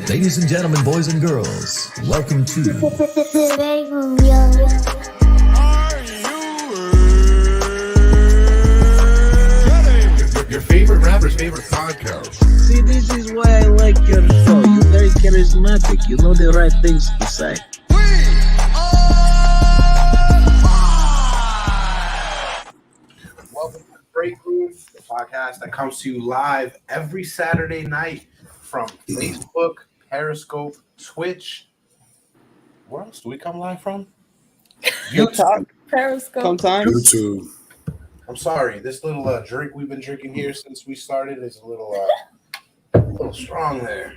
Ladies and gentlemen, boys and girls, welcome to BREAKROOM, yo. Your favorite rapper's favorite podcast. See, this is why I like your show. You're very charismatic. You know the right things to say. Welcome to BREAKROOM, the podcast that comes to you live every Saturday night from Facebook, Periscope, Twitch. Where else do we come live from? YouTube. Periscope. Sometimes. YouTube. I'm sorry, this little drink we've been drinking here since we started is a little strong there.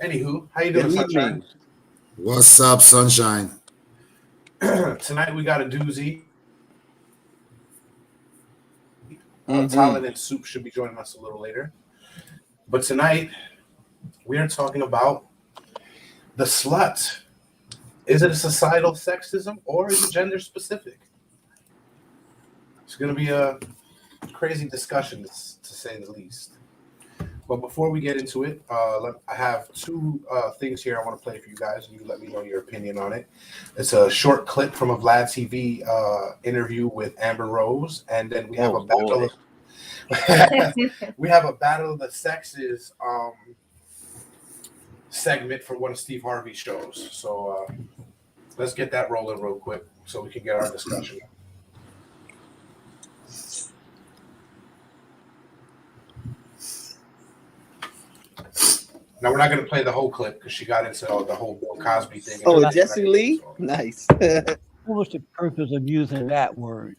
Anywho, how you doing, Sunshine? What's up, Sunshine? Tonight we got a doozy. Talent and Soup should be joining us a little later. But tonight, we are talking about the slut. Is it a societal sexism or is it gender specific? It's going to be a crazy discussion, to say the least. But before we get into it, I have two things here I want to play for you guys, and you let me know your opinion on it. It's a short clip from a Vlad TV interview with Amber Rose, and then we have a battle. We have a battle of the sexes segment from one of Steve Harvey's shows. So let's get that rolling real quick so we can get our discussion. Now, we're not going to play the whole clip because she got into the whole Bill Cosby thing. Oh, Jesse Lee? Nice. What was the purpose of using that word?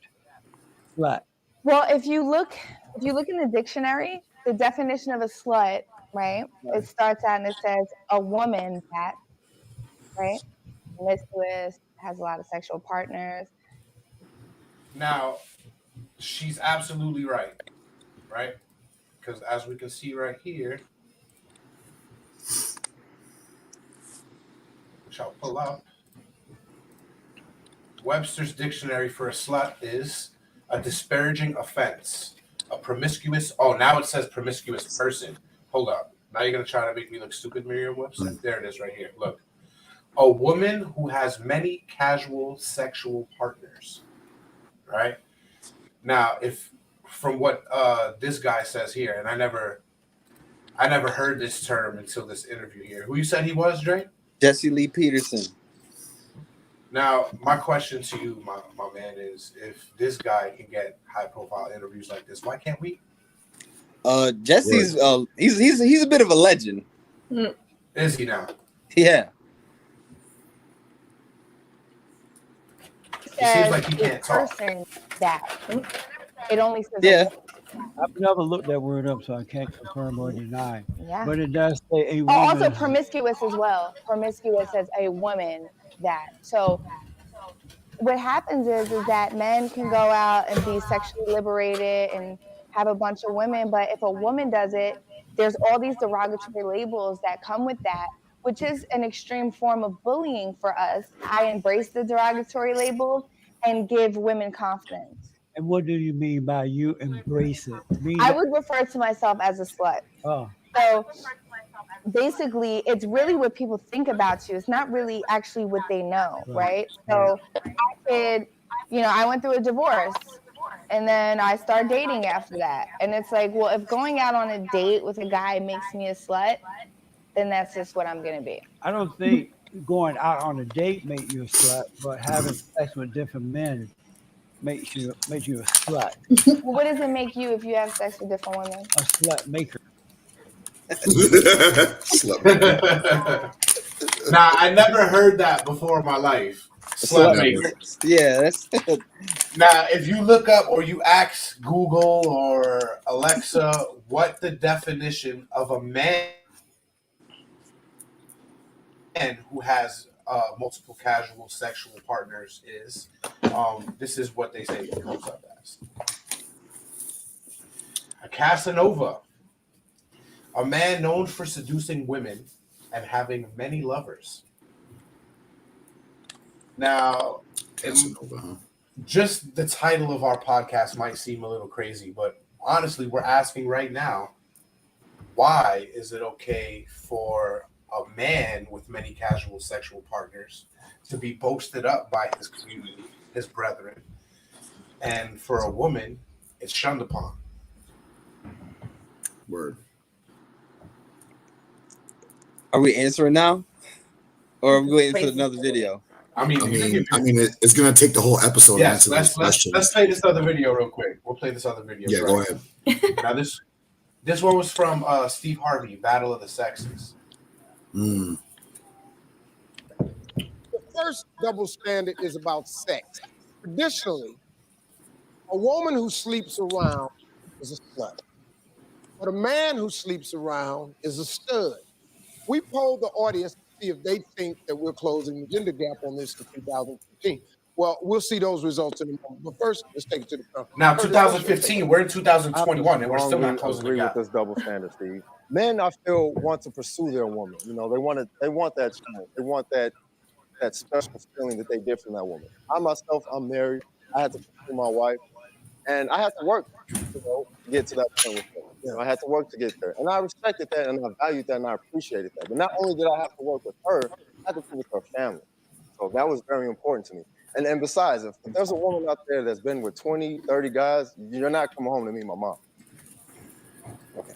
Slut. Well, if you look in the dictionary, the definition of a slut, right? It starts out and it says a woman that, right? Promiscuous, has a lot of sexual partners. Now, she's absolutely right? Because as we can see right here, which I'll pull up, Webster's dictionary for a slut is a disparaging offense, a promiscuous. Oh, now it says promiscuous person. Hold up. Now you're going to try to make me look stupid, Merriam-Webster? There it is right here. Look. A woman who has many casual sexual partners. Right? Now, if from what this guy says here, and I never heard this term until this interview here. Who you said he was, Dre? Jesse Lee Peterson. Now, my question to you, my man, is if this guy can get high-profile interviews like this, why can't we? Jesse's he's a bit of a legend. Is he now? Yeah. It seems like he can't talk. That. It only says I've never looked that word up, so I can't confirm or deny. Yeah. But it does say a woman. Oh, also promiscuous as well. Promiscuous says a woman that. So what happens is that men can go out and be sexually liberated and have a bunch of women, but if a woman does it, there's all these derogatory labels that come with that, which is an extreme form of bullying for us. I embrace the derogatory labels and give women confidence. And what do you mean by you embrace it? I would refer to myself as a slut. Oh. So basically, it's really what people think about you. It's not really actually what they know, right? So I went through a divorce, and then I started dating after that. And it's like, well, if going out on a date with a guy makes me a slut, then that's just what I'm going to be. I don't think going out on a date makes you a slut, but having sex with different men makes you a slut. Well, what does it make you if you have sex with different women? A slut maker. Now, I never heard that before in my life. Slut maker. Yeah, that's Now, if you look up or you ask Google or Alexa what the definition of a man who has multiple casual sexual partners is, this is what they say it comes up as. A Casanova, a man known for seducing women and having many lovers. Now, just the title of our podcast might seem a little crazy, but honestly, we're asking right now, why is it okay for a man with many casual sexual partners to be boasted up by his community, his brethren. And for a woman, it's shunned upon. Word. Are we answering now? Or are we waiting for another video? I mean, it's gonna take the whole episode. Yes, to answer let's play this other video real quick. We'll play this other video. Yeah, go ahead. Now this one was from Steve Harvey, Battle of the Sexes. Mm. The first double standard is about sex. Traditionally, a woman who sleeps around is a slut, but a man who sleeps around is a stud. We polled the audience to see if they think that we're closing the gender gap on this in 2015. Well, we'll see those results in a moment. But first, let's take it to the front. Now, 2015, we're in 2021, and we're still not closing the gap. With this double standard, Steve. Men, I feel, want to pursue their woman. You know, they want that strength. They want that special feeling that they get from that woman. I myself, I'm married. I had to pursue my wife, and I had to work, to get to that point with her. You know, I had to work to get there, and I respected that, and I valued that, and I appreciated that. But not only did I have to work with her, I had to work with her family. So that was very important to me. And besides, if there's a woman out there that's been with 20, 30 guys, you're not coming home to meet my mom. Okay.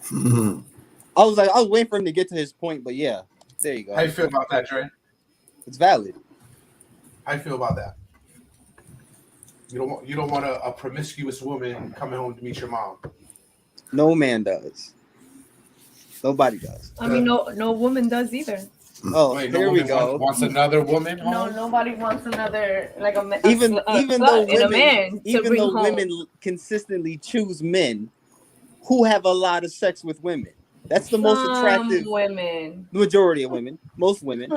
I was waiting for him to get to his point, but yeah, there you go. How you feel about that, Dre? It's valid. How you feel about that? You don't want a promiscuous woman coming home to meet your mom. No man does. Nobody does. I mean, no woman does either. Oh, wait, here we go. Wants another woman? No, nobody wants another even though women home. Consistently choose men who have a lot of sex with women. That's the most attractive women. The majority of women. Most women.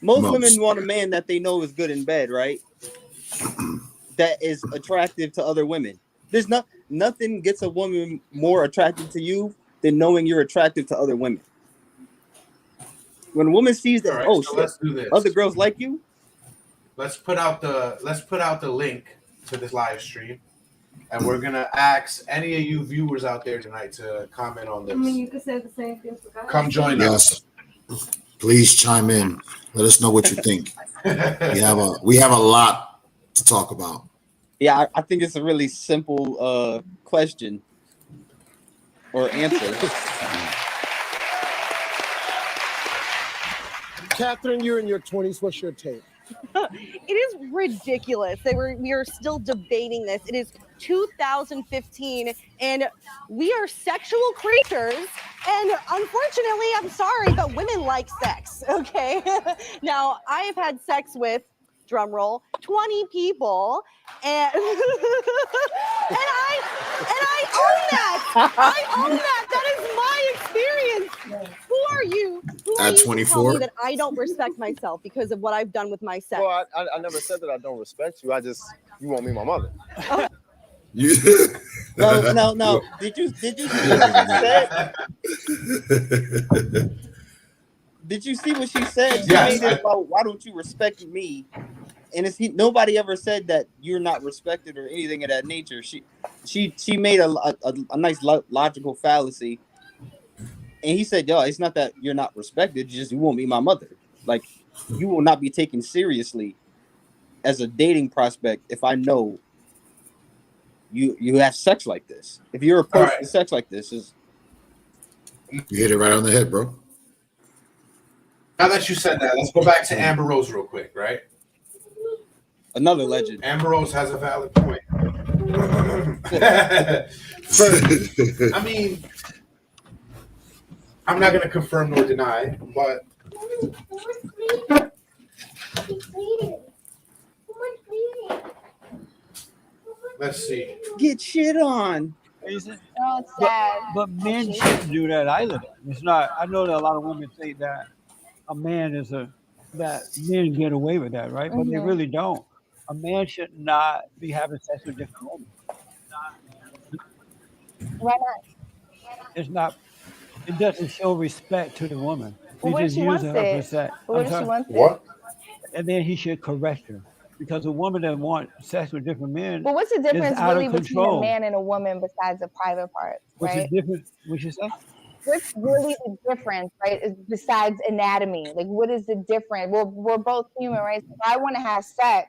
Most women want a man that they know is good in bed, right? That is attractive to other women. There's nothing gets a woman more attractive to you than knowing you're attractive to other women. When a woman sees that, so shit, let's do this. Other girls like you. Let's put out the link to this live stream, and we're gonna ask any of you viewers out there tonight to comment on this. I mean, you could say the same thing for guys. Come join us. Please chime in. Let us know what you think. We have a lot to talk about. Yeah, I think it's a really simple question or answer. Catherine, you're in your 20s. What's your take? It is ridiculous that we are still debating this. It is 2015, and we are sexual creatures. And unfortunately, I'm sorry, but women like sex. Okay. Now, I have had sex with, drum roll, 20 people, and and I own that. I own that. That is my experience. Who are you? Who are At you 24? to tell me that I don't respect myself because of what I've done with my sex? Well, I never said that I don't respect you. You won't meet my mother. No. Did you see what she said? Did you see what she said? She made it about why don't you respect me? And nobody ever said that you're not respected or anything of that nature. She made a nice logical fallacy, and he said, "Yo, it's not that you're not respected. It's just you won't meet my mother. Like you will not be taken seriously as a dating prospect if I know you have sex like this. If you're approaching sex like this, is you hit it right on the head, bro." Now that you said that, let's go back to Amber Rose real quick, right? Another legend. Amber Rose has a valid point. I mean, I'm not going to confirm nor deny, but let's see. Get shit on. It's sad. But men shouldn't do that either. It's not. I know that a lot of women think that a man that men get away with that, right? But they really don't. A man should not be having sex with different women. Why not? It's not. It doesn't show respect to the woman. Well, what if she wants it? What if she wants it? And then he should correct her. Because a woman that wants sex with different men. But what's the difference out really of between control. a man and a woman besides the private part? What's right? the difference? What you say? what's really the difference, right? Is besides anatomy, like what is the difference? We're both human, right? So if I want to have sex,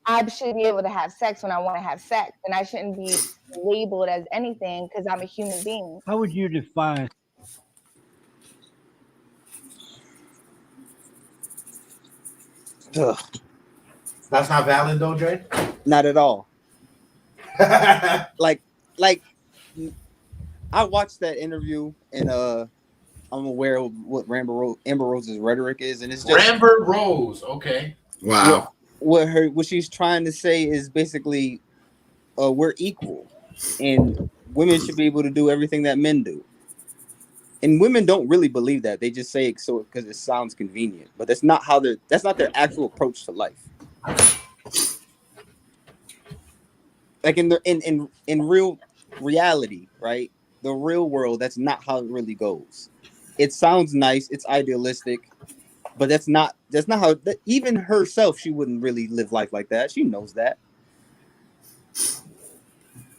I should be able to have sex when I want to have sex, and I shouldn't be labeled as anything because I'm a human being. How would you define? Ugh, That's not valid though, Dre. not at all. Like I watched that interview and I'm aware of what Amber Rose's rhetoric is, and it's just Amber Rose. Okay. Wow. What she's trying to say is basically we're equal and women should be able to do everything that men do. And women don't really believe that. They just say it so because it sounds convenient. But that's not their actual approach to life. Like in real reality, right? The real world, that's not how it really goes. It sounds nice, it's idealistic, but that's not how even herself, she wouldn't really live life like that. She knows that.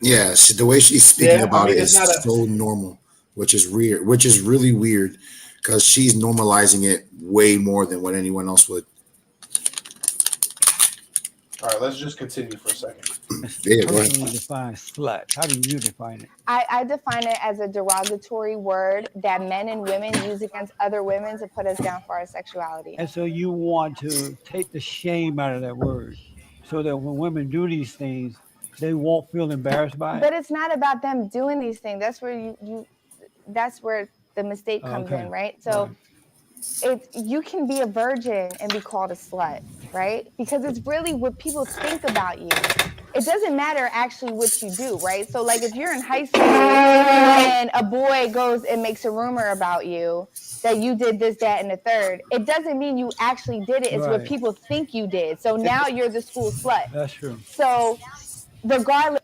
Yeah, the way she's speaking about it is it's so normal, which is weird, which is really weird because she's normalizing it way more than what anyone else would. All right, let's just continue for a second. Yeah, How go do ahead. you define slut? How do you define it? I define it as a derogatory word that men and women use against other women to put us down for our sexuality. And so you want to take the shame out of that word so that when women do these things, they won't feel embarrassed by it. But it's not about them doing these things. That's where that's where the mistake comes in, right? So you can be a virgin and be called a slut, right? Because it's really what people think about you. It doesn't matter actually what you do, right? So like if you're in high school and a boy goes and makes a rumor about you that you did this, that, and the third, it doesn't mean you actually did it. It's what people think you did. So now you're the school slut. That's true. So regardless.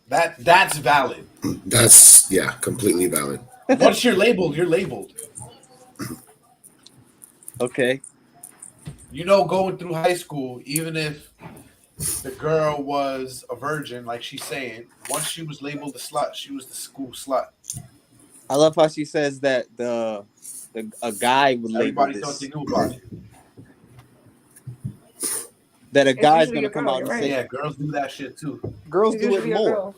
That's valid. That's completely valid. Once you're labeled, you're labeled. Okay. You know, going through high school, even if the girl was a virgin, like she's saying, once she was labeled a slut, she was the school slut. I love how she says that a guy would label Everybody thought this. they knew about it. That a It's guy's usually gonna a come girl, out and you're say, Yeah, girls do that shit too. girls It's do it usually a more. girl.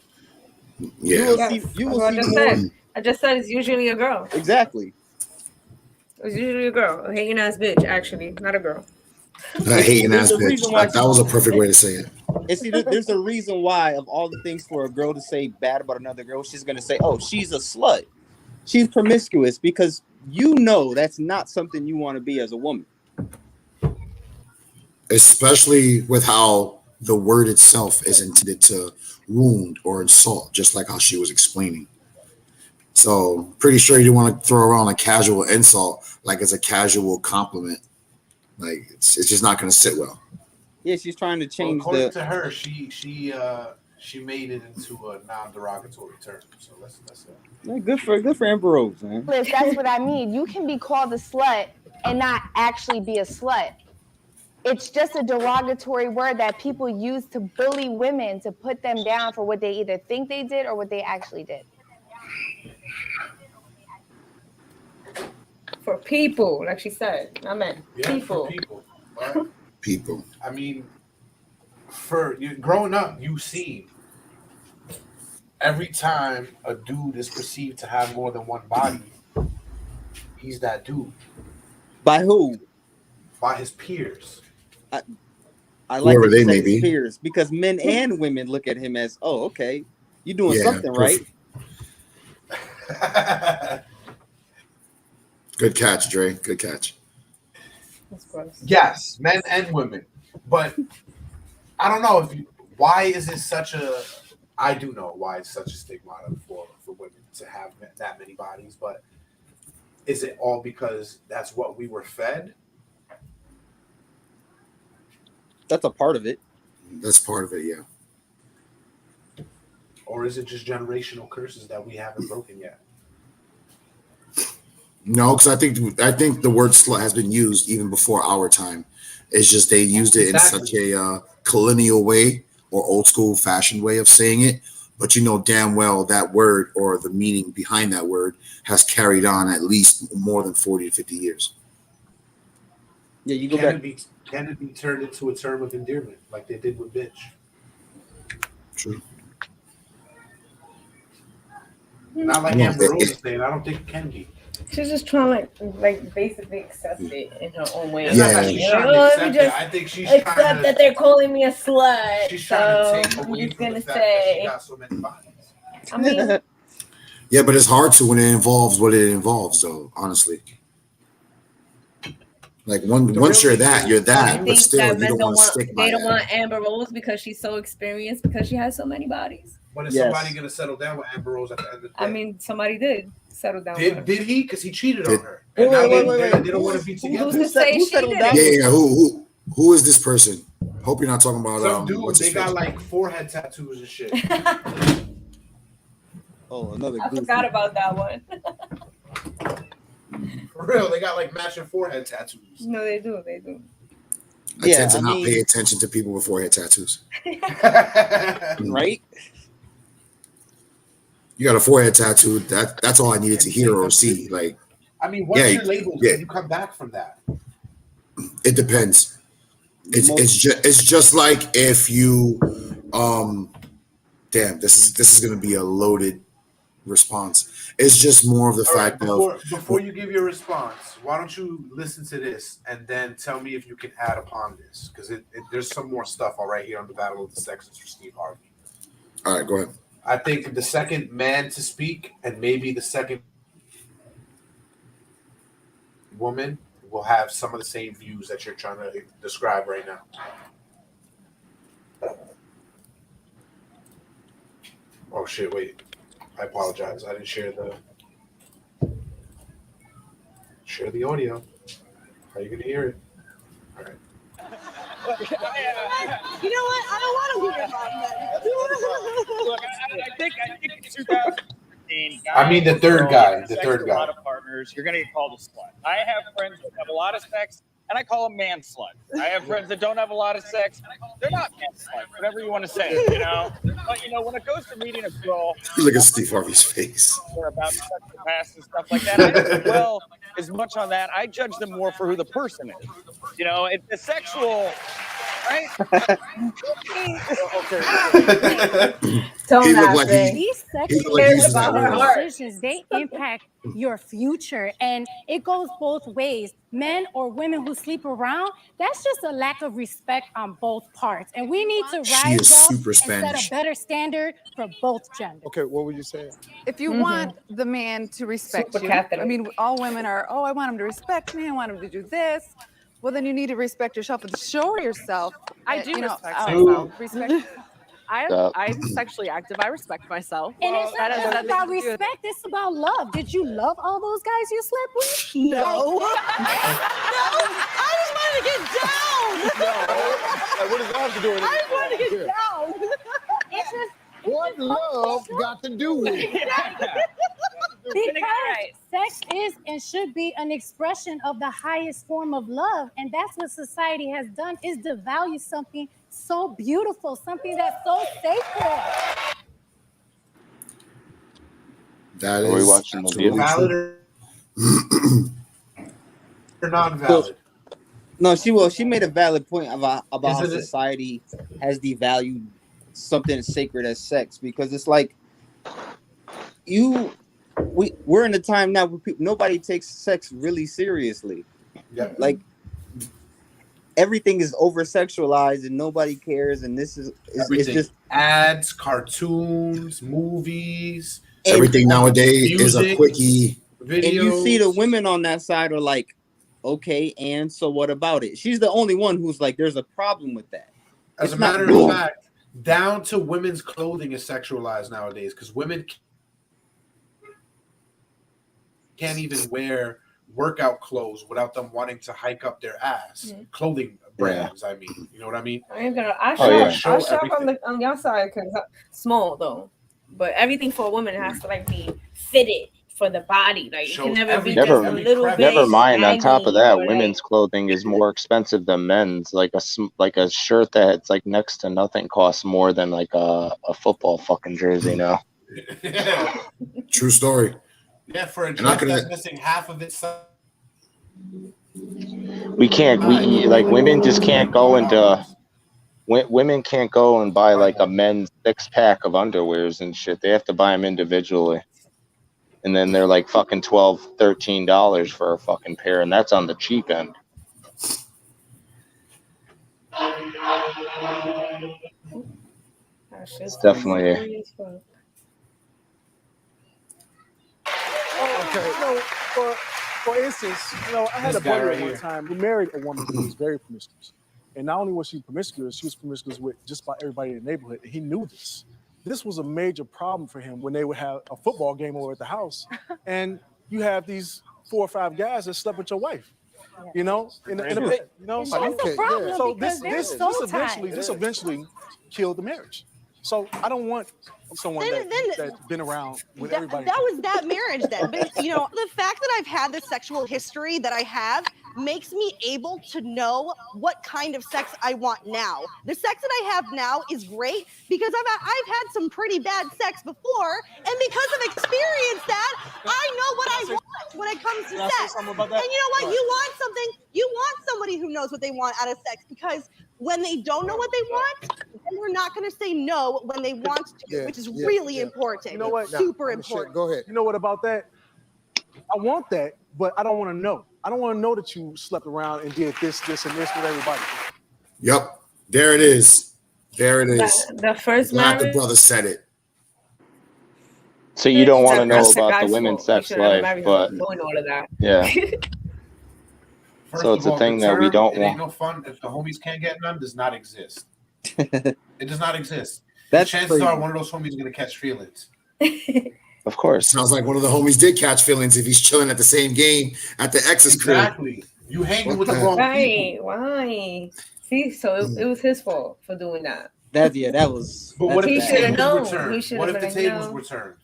Yeah. You will That's what I see just more. said. I just said it's usually a girl. Exactly. It's usually a girl, a hating ass bitch, actually, not a girl. That hating ass There's a bitch. reason why That was a perfect way to say it. And see, there's a reason why of all the things for a girl to say bad about another girl, she's gonna say, "Oh, she's a slut. She's promiscuous," because you know that's not something you want to be as a woman. Especially with how the word itself is intended to wound or insult, just like how she was explaining. So pretty sure you don't want to throw around a casual insult like it's a casual compliment. Like it's just not going to sit well. Yeah, she's trying to Well, change according to her, she made it into a non-derogatory term. So let's Yeah, good for Amber Rose, man. That's what I mean. You can be called a slut and not actually be a slut. It's just a derogatory word that people use to bully women, to put them down for what they either think they did or what they actually did. For people, like she said, not men. Yeah, People. people. Right? People. I mean, for you growing up, you see every time a dude is perceived to have more than one body, he's that dude. By who? By his peers. I like Whoever that you they said may his be. peers, because men and women look at him as, oh, okay, you're doing Yeah, something right. Good catch, Dre. Good catch. That's gross. Yes, men and women. But I don't know why is it such a I do know why it's such a stigmata for women to have that many bodies, but is it all because that's what we were fed? That's a part of it. That's part of it, yeah. Or is it just generational curses that we haven't broken yet? No, because I think the word slut has been used even before our time. It's just they used it in such a colonial way or old school fashioned way of saying it, but you know damn well that word or the meaning behind that word has carried on at least more than 40 to 50 years. Yeah, you go Can back. Can it be turned into a term of endearment like they did with bitch? True. Not like Amber Rose is saying. I don't think it can be. She's just trying to like basically accept it in her own way. It's not that she's trying to accept it. I think she's trying accept to, that they're calling me a slut. she's trying to take I'm away just from gonna the fact that she say. got so many bodies. I mean, Yeah, but it's hard to when it involves what it involves, though. Honestly, like once you're that, you're I that. But think still, that you men don't don't want to want. stick by They don't that. want Amber Rose because she's so experienced because she has so many bodies. When is somebody going to settle down with Amber Rose at the end of the day? I mean, somebody did settle down. with her. Did he? Because he cheated on her. Wait, And now wait. they don't want to be together. Who's to say Who she settled did down? it? Yeah. Who is this person? Hope you're not talking about Some dude, what's his they got face? like forehead tattoos and shit. Oh, another. I forgot about that one. For real, they got like matching forehead tattoos. No, they do. They do. I tend to not pay attention to people with forehead tattoos. Right? You got a forehead tattoo. That's all I needed to hear or see. Like, I mean, what's your label? Can you come back from that? it depends. It's just like if you damn, this is gonna be a loaded response. It's just more of the fact of Before you give your response, why don't you listen to this and then tell me if you can add upon this? Because there's some more stuff all right here on the Battle of the Sexes for Steve Harvey. All right, go ahead. I think the second man to speak and maybe the second woman will have some of the same views that you're trying to describe right now. Oh shit, wait. I apologize. I didn't share the audio. How are you gonna hear it? All right. You know what? I don't want to hear about that. Look, I think in 2015, I mean the third guy. The sex third with a lot guy. of partners, you're gonna get called a slut. I have friends that have a lot of sex, and I call them man slut. I have friends that don't have a lot of sex, they're not man slut. Whatever you want to say, you know. But you know, when it goes to meeting a girl, You look at Steve Harvey's face. or about sex in the past and stuff like that, I don't dwell as much on that. I judge them more for who the person is. You know, it's the sexual. Right? Don't laugh, like he- These he look like he uses that word. decisions, they impact your future. And it goes both ways. Men or women who sleep around, that's just a lack of respect on both parts. And we need to She rise is up super and set Spanish. a better standard for both genders. Okay, what were you saying? If you want the man to respect Super you, Catholic. I mean, all women are, oh, I want him to respect me. I want him to do this. Well, then you need to respect yourself and show yourself. I that, do you know, respect oh, myself. Respect. I'm sexually active. I respect myself. And it's not That has just nothing about to do with- respect, it's about love. Did you love all those guys you slept with? No. No, I just wanted to get down. What does that have to do with it? I just wanted to get down. It's just What love got to do with it? because sex is and should be an expression of the highest form of love. And that's what society has done, is devalue something so beautiful, something that's so sacred. That Are we is watching the absolutely Valid true. or non-valid? No, she made a valid point about how Isn't it- society has devalued something as sacred as sex, because it's like we're in a time now where nobody takes sex really seriously. Yeah. Like everything is over sexualized and nobody cares, and this is it's Everything. just Ads, cartoons, movies. Everything nowadays is a music, quickie. videos. and you see the women on that side are like, okay, and so what about it? She's the only one who's like, there's a problem with that. As a It's not matter wrong. of fact, down to women's clothing is sexualized nowadays because women can't even wear workout clothes without them wanting to hike up their ass. Clothing brands, I mean, you know what I mean? I ain't gonna. I Oh, yeah. shop. I Show shop on your side because small though, but everything for a woman has to like be fitted for the body. Like it can Shows never be everything, just a every little crevice. bit. Never mind. On top of baggy that, or like women's clothing is more expensive than men's. Like a shirt that's like next to nothing costs more than like a football fucking jersey now. True story. Yeah, for a And I dress could- that's missing half of its size. We like women just can't go into. Women can't go and buy like a men's 6-pack of underwears and shit. They have to buy them individually. And then they're like fucking $12, $13 for a fucking pair, and that's on the cheap end. It's definitely. Okay. For instance, I had This a guy buddy right at one here. time who married a woman who was very promiscuous. And not only was she promiscuous with just about everybody in the neighborhood. He knew this. This was a major problem for him when they would have a football game over at the house. And you have these 4 or 5 guys that slept with your wife. In a bed. That's the problem, So because they're so this eventually killed the marriage. So I don't want someone that's been around with everybody. That was that marriage then. But the fact that I've had the sexual history that I have makes me able to know what kind of sex I want now. The sex that I have now is great because I've had some pretty bad sex before, and because of experience that, I know what I want when it comes to sex. And you know what? You want somebody who knows what they want out of sex, because when they don't know what they want, then we're not going to say no when they want to, which is really important. You know what? Super important. Go ahead. You know what about that? I want that, but I don't want to know. I don't want to know that you slept around and did this, and this with everybody. Yep. There it is. There it is. The first Glad the marriage. brother said it. So you don't want to know That's the about the guy's women's fault. sex You should never life, marry but him knowing all of that. yeah. First So it's of a all, thing the that we term, don't it ain't want. no fun if the homies can't get none does not exist. It does not exist. That's Chances crazy. are one of those homies is gonna catch feelings. Of course. Sounds like one of the homies did catch feelings if he's chilling at the same game at the ex's crib. Exactly. You hanging with the wrong people. Why? See, so it was his fault for doing that. That was. But what if He the should have tables were known. He turned? should What have if the been like, tables no. were turned?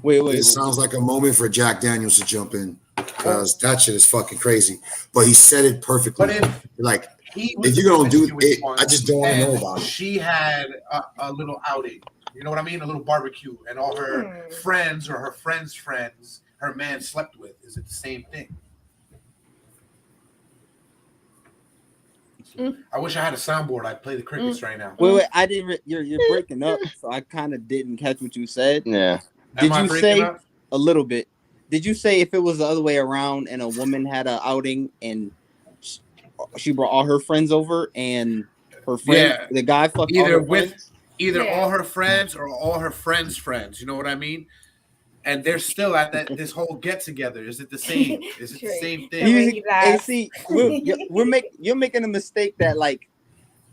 Wait. This sounds like a moment for Jack Daniels to jump in because that shit is fucking crazy. But he said it perfectly. But if like, he was if you're gonna do promiscuous it, once I just don't want to know and about it. she had a little outing. You know what I mean? A little barbecue, and all her friends or her friends' friends, her man slept with. Is it the same thing? I wish I had a soundboard. I'd play the crickets right now. Wait. I didn't. You're breaking up, so I kind of didn't catch what you said. Yeah. Did Am I you breaking say up? a little bit? Did you say if it was the other way around and a woman had an outing and she brought all her friends over and her friend, Yeah. the guy fucked all Either her with friends? all her friends or all her friends' friends. You know what I mean? And they're still at this whole get together. Is it the same? Is it the same thing? You're making a mistake that like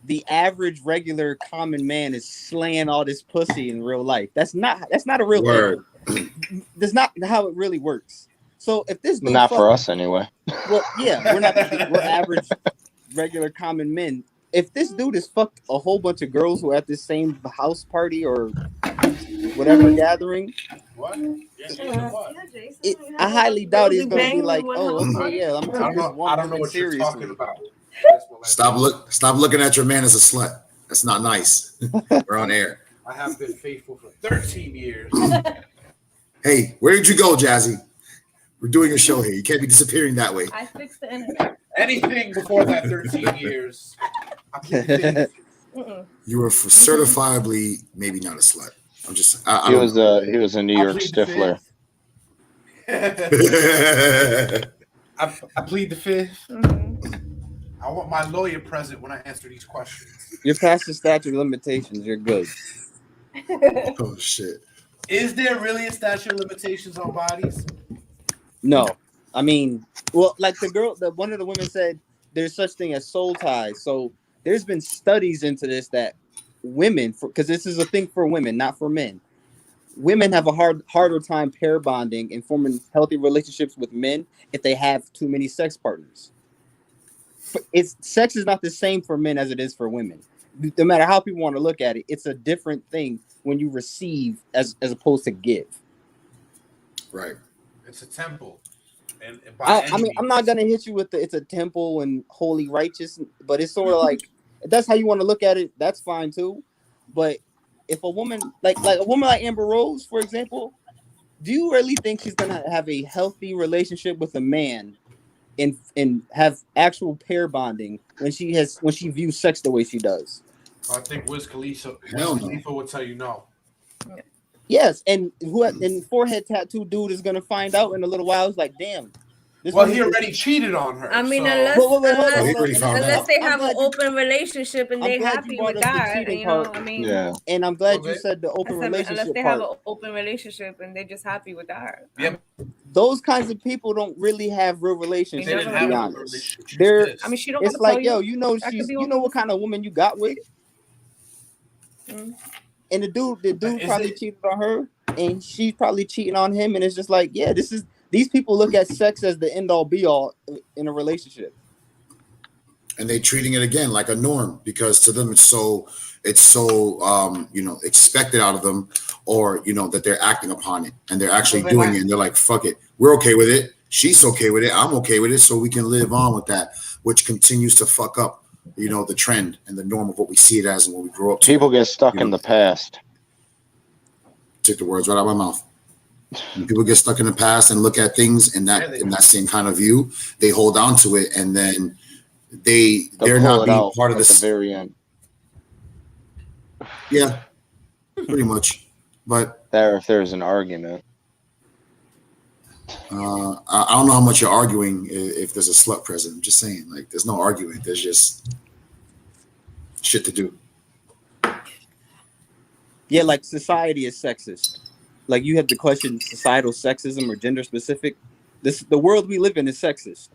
the average regular common man is slaying all this pussy in real life. That's not a real Word. thing. That's not how it really works. So if this dude Not for us anyway. well, yeah, we're average regular common men. If this dude has fucked a whole bunch of girls who are at this same house party or whatever gathering, I highly doubt he's gonna be like, "Oh, okay, yeah, I'm I don't know what you're talking about. Stop looking at your man as a slut. That's not nice. We're on air. I have been faithful for 13 years. Hey, where did you go, Jazzy? We're doing a show here. You can't be disappearing that way. I fixed the internet. Anything before that 13 years. You were certifiably maybe not a slut. I'm just. He was a New York Stifler. I plead the fifth. I want my lawyer present when I answer these questions. You're past the statute of limitations. You're good." Oh shit! Is there really a statute of limitations on bodies? No, I mean, well, like one of the women said, there's such thing as soul ties. So there's been studies into this that women, because this is a thing for women, not for men. Women have a harder time pair bonding and forming healthy relationships with men if they have too many sex partners. Sex is not the same for men as it is for women. No matter how people want to look at it, it's a different thing when you receive as opposed to give. Right. It's a temple. And I mean, I'm not gonna hit you with it's a temple and holy righteous, but it's sort of like if that's how you want to look at it, that's fine too. But if a woman like a woman like Amber Rose, for example, do you really think she's gonna have a healthy relationship with a man and have actual pair bonding when she views sex the way she does? I think Wiz Khalifa would tell you no. Yes, and forehead tattoo dude is gonna find out in a little while. It's like, damn. He already cheated on her. I mean, so. unless they have an open relationship and they're happy with that, you know. I mean, and I'm glad you said the open relationship unless they part. have an open relationship and they're just happy with that. Yep. Those kinds of people don't really have real relationships. To be honest, I mean, she don't. It's like, yo, you know what kind of woman you got with. And the dude probably cheated on her, and she's probably cheating on him, and it's just like, yeah, these people look at sex as the end all be all in a relationship, and they treating it again like a norm because to them it's so expected out of them, or that they're acting upon it and they're actually doing it, and they're like, fuck it, we're okay with it, she's okay with it, I'm okay with it, so we can live on with that, which continues to fuck up the trend and the norm of what we see it as and what we grow up to. People get stuck in the past. Took the words right out of my mouth. When people get stuck in the past and look at things in that same kind of view, they hold on to it, and then they're not being part of this. At the very end. Yeah, pretty much. But if there's an argument, I don't know how much you're arguing if there's a slut present. I'm just saying, like, there's no arguing. There's just shit to do. Yeah, like society is sexist. Like you have to question societal sexism or gender specific. The world we live in is sexist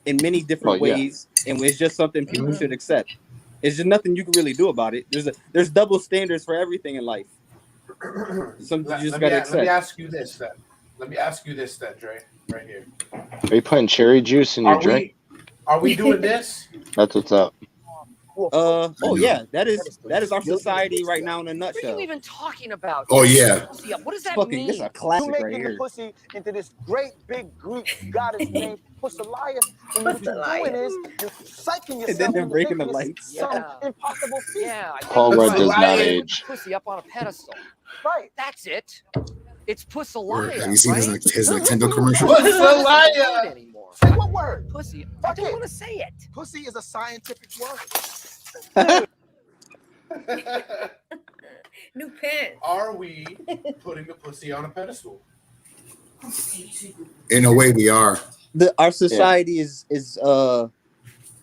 in many different ways, and it's just something people should accept. It's just nothing you can really do about it. There's double standards for everything in life. Something you just gotta accept. Let me ask you this then, Dre, right here. Are you putting cherry juice in your drink? Are we doing this? That's what's up. Oh yeah, that is our society right now in a nutshell. What are you even talking about? Oh yeah. What does that mean? This is a classic You're right making here. the pussy into this great big Greek goddess named Pussaliah, and what you're doing is you're psyching yourself. And then they're into breaking the making lights. Some impossible feat. Yeah, Paul Rudd does not age. Pussy up on a pedestal. Right. That's it. It's Pussaliah. Have you seen right? his Nintendo commercial? Pussaliah. Say what word? Pussy. I don't want to say it. Pussy is a scientific word. New pants. Are we putting the pussy on a pedestal? In a way, we are. Our society is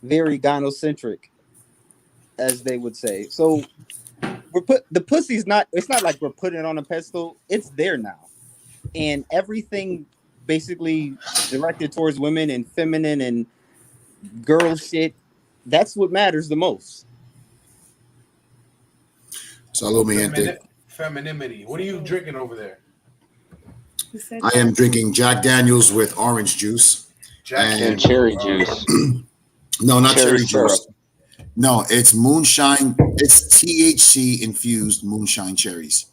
very gynocentric, as they would say. So the pussy's not. It's not like we're putting it on a pedestal. It's there now, and everything basically directed towards women and feminine and girl shit. That's what matters the most. Salud, mi gente. Femininity. What are you drinking over there? I am drinking Jack Daniels with orange juice and cherry juice. No, not cherry juice. No, it's moonshine. It's THC infused moonshine cherries.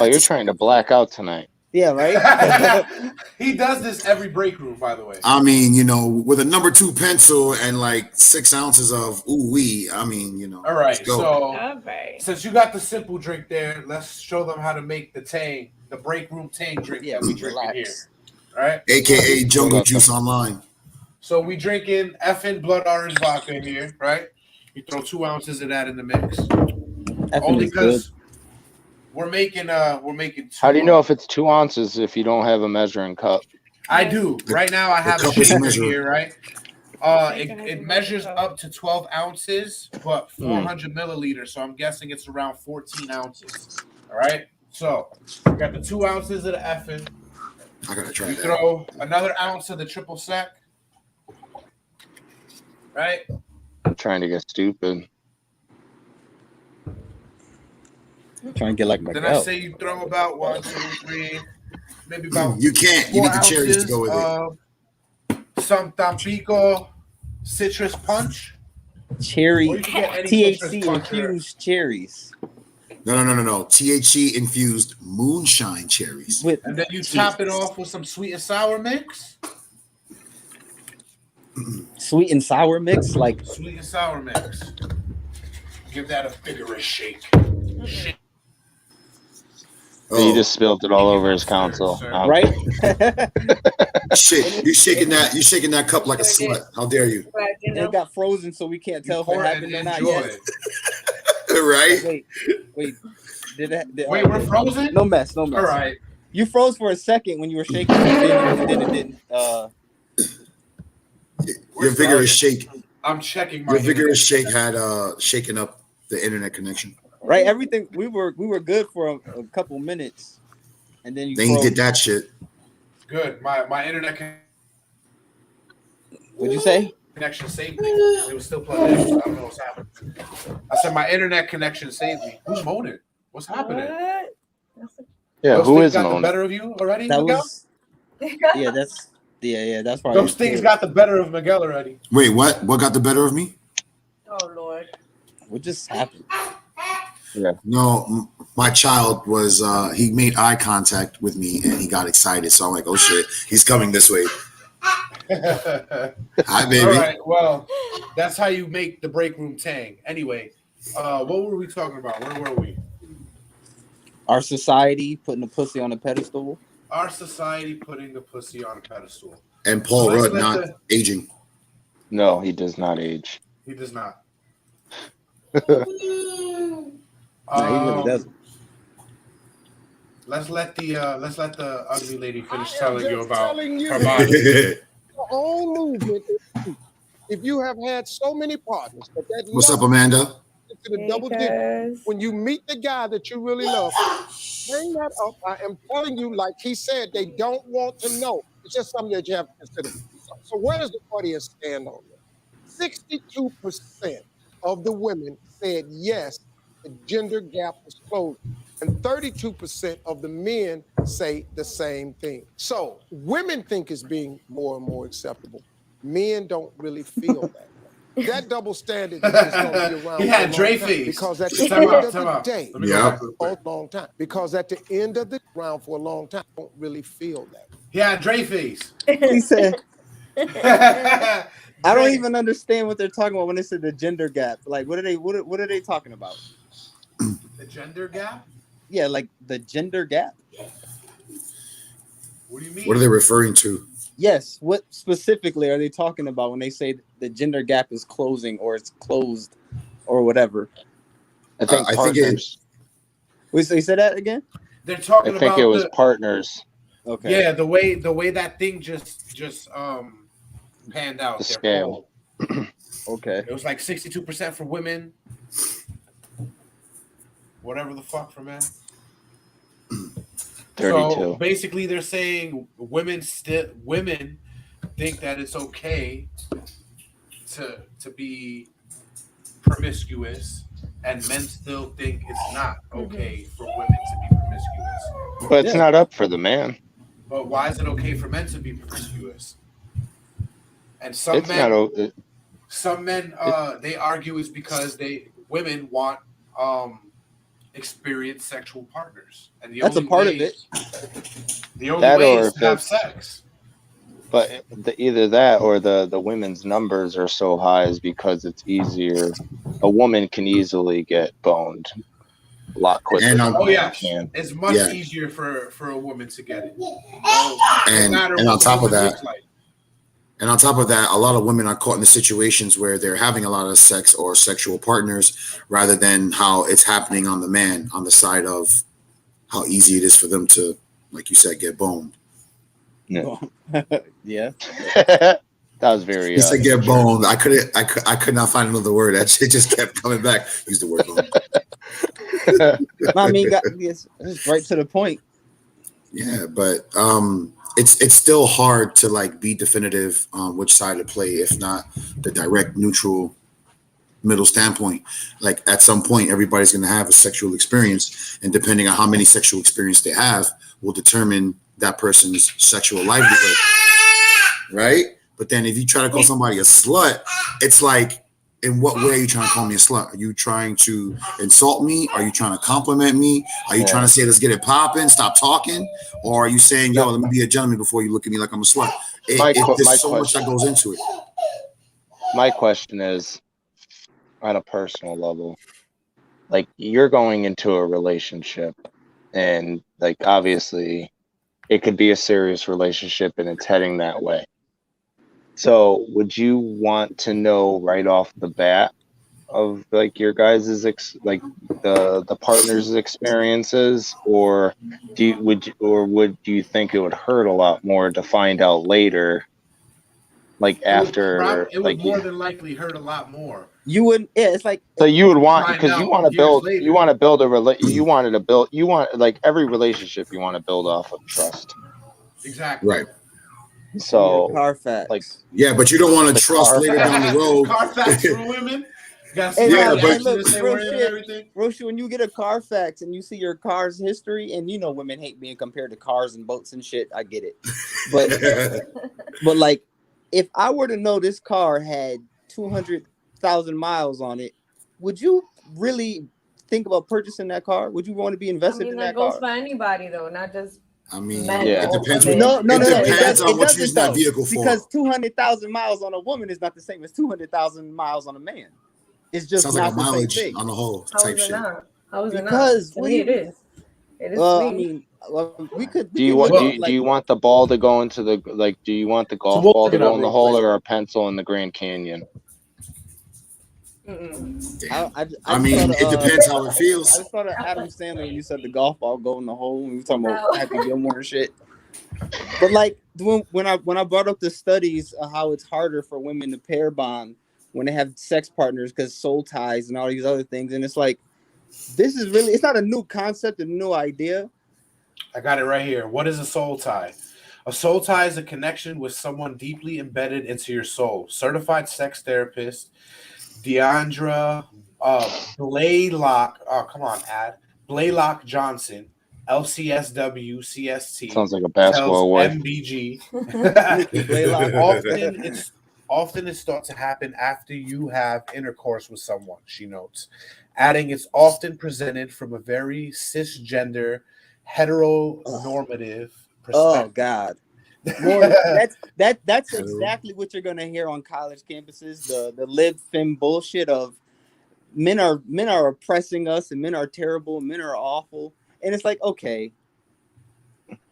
Oh, you're trying to black out tonight. Yeah, right. He does this every break room, by the way. I mean, with a number 2 pencil and like 6 ounces of ooh wee. I mean, All right, so since you got the simple drink there, let's show them how to make the break room tang drink that we drink in here. All right, AKA Jungle Juice Online. So we drinking effing blood orange vodka here, right? You throw 2 ounces of that in the mix. Only because we're making 2. How do you know if it's 2 ounces if you don't have a measuring cup? I do. Right now I have a shaker here, right? It measures up to 12 ounces, but 400 milliliters. So I'm guessing it's around 14 ounces. All right. So we got the 2 ounces of the effing. I gotta try You that. throw another ounce of the triple sec. Right. I'm trying to get stupid. Trying to get like my Then I say you throw about 1, 2, 3, maybe about. You can't. You need the cherries to go with it. Some Tampico citrus punch. Cherry Or you can get any citrus THC punch infused cherries. No. THC infused moonshine cherries. And then you top it off with some sweet and sour mix. Sweet and sour mix, like sweet and sour mix. Give that a vigorous shake. He just spilled it all over his console. Right? Shit, you shaking that cup like a slut. How dare you? It got frozen, so we can't tell if it happened or not yet. Right? Wait. Wait, we're frozen? No mess. All right. You froze for a second when you were shaking, and then it didn't. Your vigorous shake. I'm checking my. Your vigorous shake had shaken up the internet connection. Right, everything we were good for a couple minutes, and then you did that shit. Good. My internet. What'd you say? Connection saved me. It was still plugged in. So I don't know what's happening. I said my internet connection saved me. Who's moaning? What's happening? Yeah, Those who things is got moaning? the better of you already? That Miguel? was. That's why. Those things got the better of Miguel already. Wait, what? What got the better of me? Oh Lord. What just happened? Yeah. No, my child was he made eye contact with me and he got excited. So I'm like, oh shit, he's coming this way. Hi, baby. All right, well, that's how you make the break room tang. Anyway, what were we talking about? Where were we? Our society putting the pussy on a pedestal. Our society putting the pussy on a pedestal. And Paul So let's Rudd let not aging. No, he does not age. He does not. No, he really doesn't. Let's let the ugly lady finish telling you just about telling you her body. your own movement. If you have had so many partners, but that What's up, love Amanda? to the double digit, when you meet the guy that you really love, bring that up. I am telling you, like he said, they don't want to know. It's just something that you have to consider. So where does the audience stand on this? 62% of the women said yes, the gender gap is closing. And 32% of the men say the same thing. So women think it's being more and more acceptable. Men don't really feel that. That double standard is going to be around He had for a long Dre time, face. because at the Time end out, of time the out. day, Let me go back real a quick. long time. Because at the end of the round for a long time, don't really feel that. He had Dre face. He said. I don't even understand what they're talking about when they said the gender gap. Like, what are they talking about? The gender gap? Yeah, like the gender gap. What do you mean? What are they referring to? Yes. What specifically are they talking about when they say the gender gap is closing or it's closed or whatever? I think partners. Wait, so you said that again? They're talking I think about it was partners. Okay. Yeah, the way that thing just panned out. The their scale. poll. Okay. It was like 62% for women. Whatever the fuck for men. 32. So basically, they're saying women think that it's okay to be promiscuous, and men still think it's not okay for women to be promiscuous. But it's not up for the man. But why is it okay for men to be promiscuous? And some It's men, not. some men, they argue is because women want experienced sexual partners, and That's a part of it. The only That way or is if to have it's- sex. But either that or the women's numbers are so high is because it's easier. A woman can easily get boned a lot quicker. And than a Oh man yeah, can. it's much Yeah. easier for a woman to get it. And on top of that, and on top of that, a lot of women are caught in the situations where they're having a lot of sex or sexual partners rather than how it's happening on the man, on the side of how easy it is for them to, like you said, get boned. Yeah. Yeah. That was very. He said get boned. I could not find another word. That shit just kept coming back. Use the word boned. I mean, it's right to the point. Yeah, but it's still hard to like be definitive on which side to play, if not the direct neutral middle standpoint. Like at some point, everybody's going to have a sexual experience, and depending on how many sexual experience they have, will determine that person's sexual livelihood, right? But then if you try to call somebody a slut, it's like in what way are you trying to call me a slut? Are you trying to insult me? Are you trying to compliment me? Are you trying to say, let's get it popping, stop talking? Or are you saying, yo, let me be a gentleman before you look at me like I'm a slut? There's so much that goes into it. My question is, on a personal level, like you're going into a relationship and like obviously it could be a serious relationship and it's heading that way. So would you want to know right off the bat of like your guys' like the partner's experiences, or do you think it would hurt a lot more to find out later, like after it would more than likely hurt a lot more. You wouldn't. Yeah, it's like so you would want, because you want to build like every relationship you want to build off of trust. Exactly. Right. So Carfax. Like but you don't want to trust later down the road. Carfax for women. Roshi, when you get a Carfax and you see your car's history, and you know women hate being compared to cars and boats and shit. I get it, but like, if I were to know this car had 200,000 miles on it, would you really think about purchasing that car? Would you want to be invested in that car? That goes for anybody though, not just. I mean, it depends. No, it depends on what you use that vehicle for. Because 200,000 miles on a woman is not the same as 200,000 miles on a man. It's just sounds not like a mileage the same thing. on the whole type shit. How is it not? Because To me, it is. It is. Well, to I me. mean, we could. do you want the ball to go into the do you want the golf ball to go in the hole or a pencil in the Grand Canyon? I mean, it depends how it feels. I just thought of Adam Sandler when you said the golf ball go in the hole. We were talking about Happy Gilmore and shit. But like when I brought up the studies of how it's harder for women to pair bond when they have sex partners because soul ties and all these other things, and it's like this is really, it's not a new concept, a new idea. I got it right here. What is a soul tie? A soul tie is a connection with someone deeply embedded into your soul. Certified sex therapist Deandra Blaylock. Oh, come on, Blaylock Johnson, LCSW CST. Sounds like a basketball wife. MBG. Blaylock. Often it's thought to happen after you have intercourse with someone, she notes, adding it's often presented from a very cisgender, heteronormative perspective. Oh God. That's exactly what you're gonna hear on college campuses. The lib fem bullshit of men are oppressing us and men are terrible and men are awful. And it's like, okay,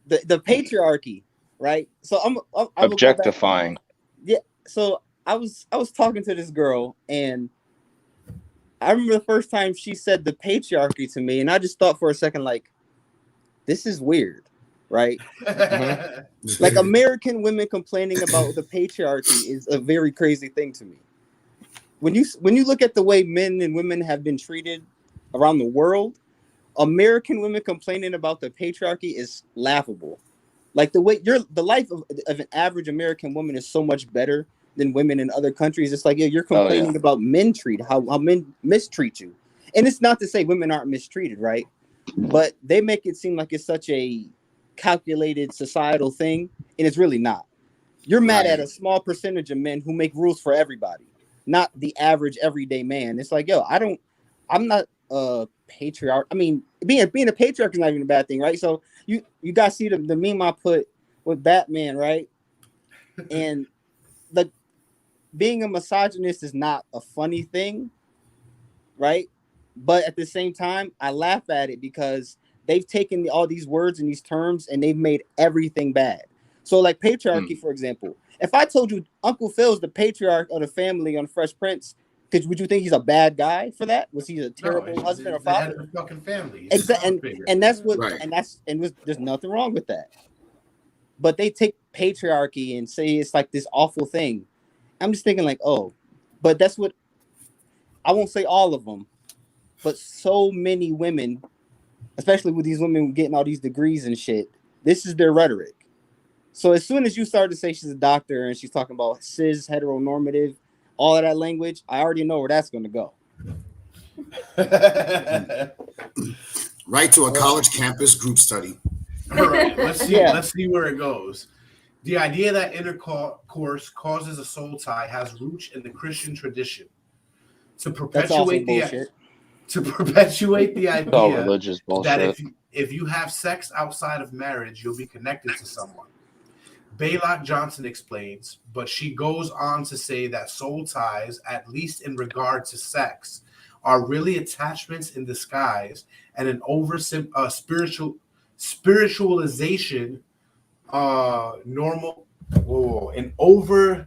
the patriarchy, right? So I'm objectifying. Yeah. So I was talking to this girl, and I remember the first time she said the patriarchy to me, and I just thought for a second, like, this is weird, right? Like American women complaining about the patriarchy is a very crazy thing to me. When you look at the way men and women have been treated around the world, American women complaining about the patriarchy is laughable. Like the way the life of an average American woman is so much better than women in other countries. It's like, yeah, you're complaining about men how men mistreat you. And it's not to say women aren't mistreated, right? But they make it seem like it's such a calculated societal thing, and it's really not. You're mad at a small percentage of men who make rules for everybody, not the average everyday man. It's like, yo, I'm not a patriarch. I mean, being a patriarch is not even a bad thing, right? So you guys see the meme I put with Batman, right? And being a misogynist is not a funny thing, right? But at the same time, I laugh at it because they've taken all these words and these terms and they've made everything bad. So like patriarchy, for example, if I told you Uncle Phil's the patriarch of the family on Fresh Prince, would you think he's a bad guy for that? Was he a terrible husband or father? The fucking family. Exactly, and that's what, there's nothing wrong with that. But they take patriarchy and say it's like this awful thing. I'm just thinking like, oh, but that's what, I won't say all of them, but so many women, especially with these women getting all these degrees and shit, this is their rhetoric. So as soon as you start to say she's a doctor and she's talking about cis, heteronormative, all of that language, I already know where that's going to go. Right to a college campus group study. All right, let's see where it goes. The idea that intercourse causes a soul tie has roots in the Christian tradition. to That's also perpetuate bullshit. the idea all religious that bullshit. if you have sex outside of marriage, you'll be connected to someone. Baylock Johnson explains, but she goes on to say that soul ties, at least in regard to sex, are really attachments in disguise and an spiritualization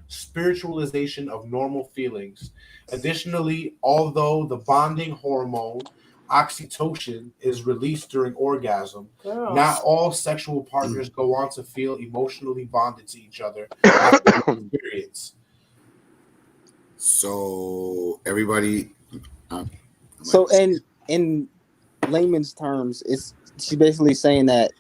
spiritualization of normal feelings. Additionally, although the bonding hormone oxytocin is released during orgasm, not all sexual partners go on to feel emotionally bonded to each other after the experience. So everybody. So in layman's terms, she's basically saying that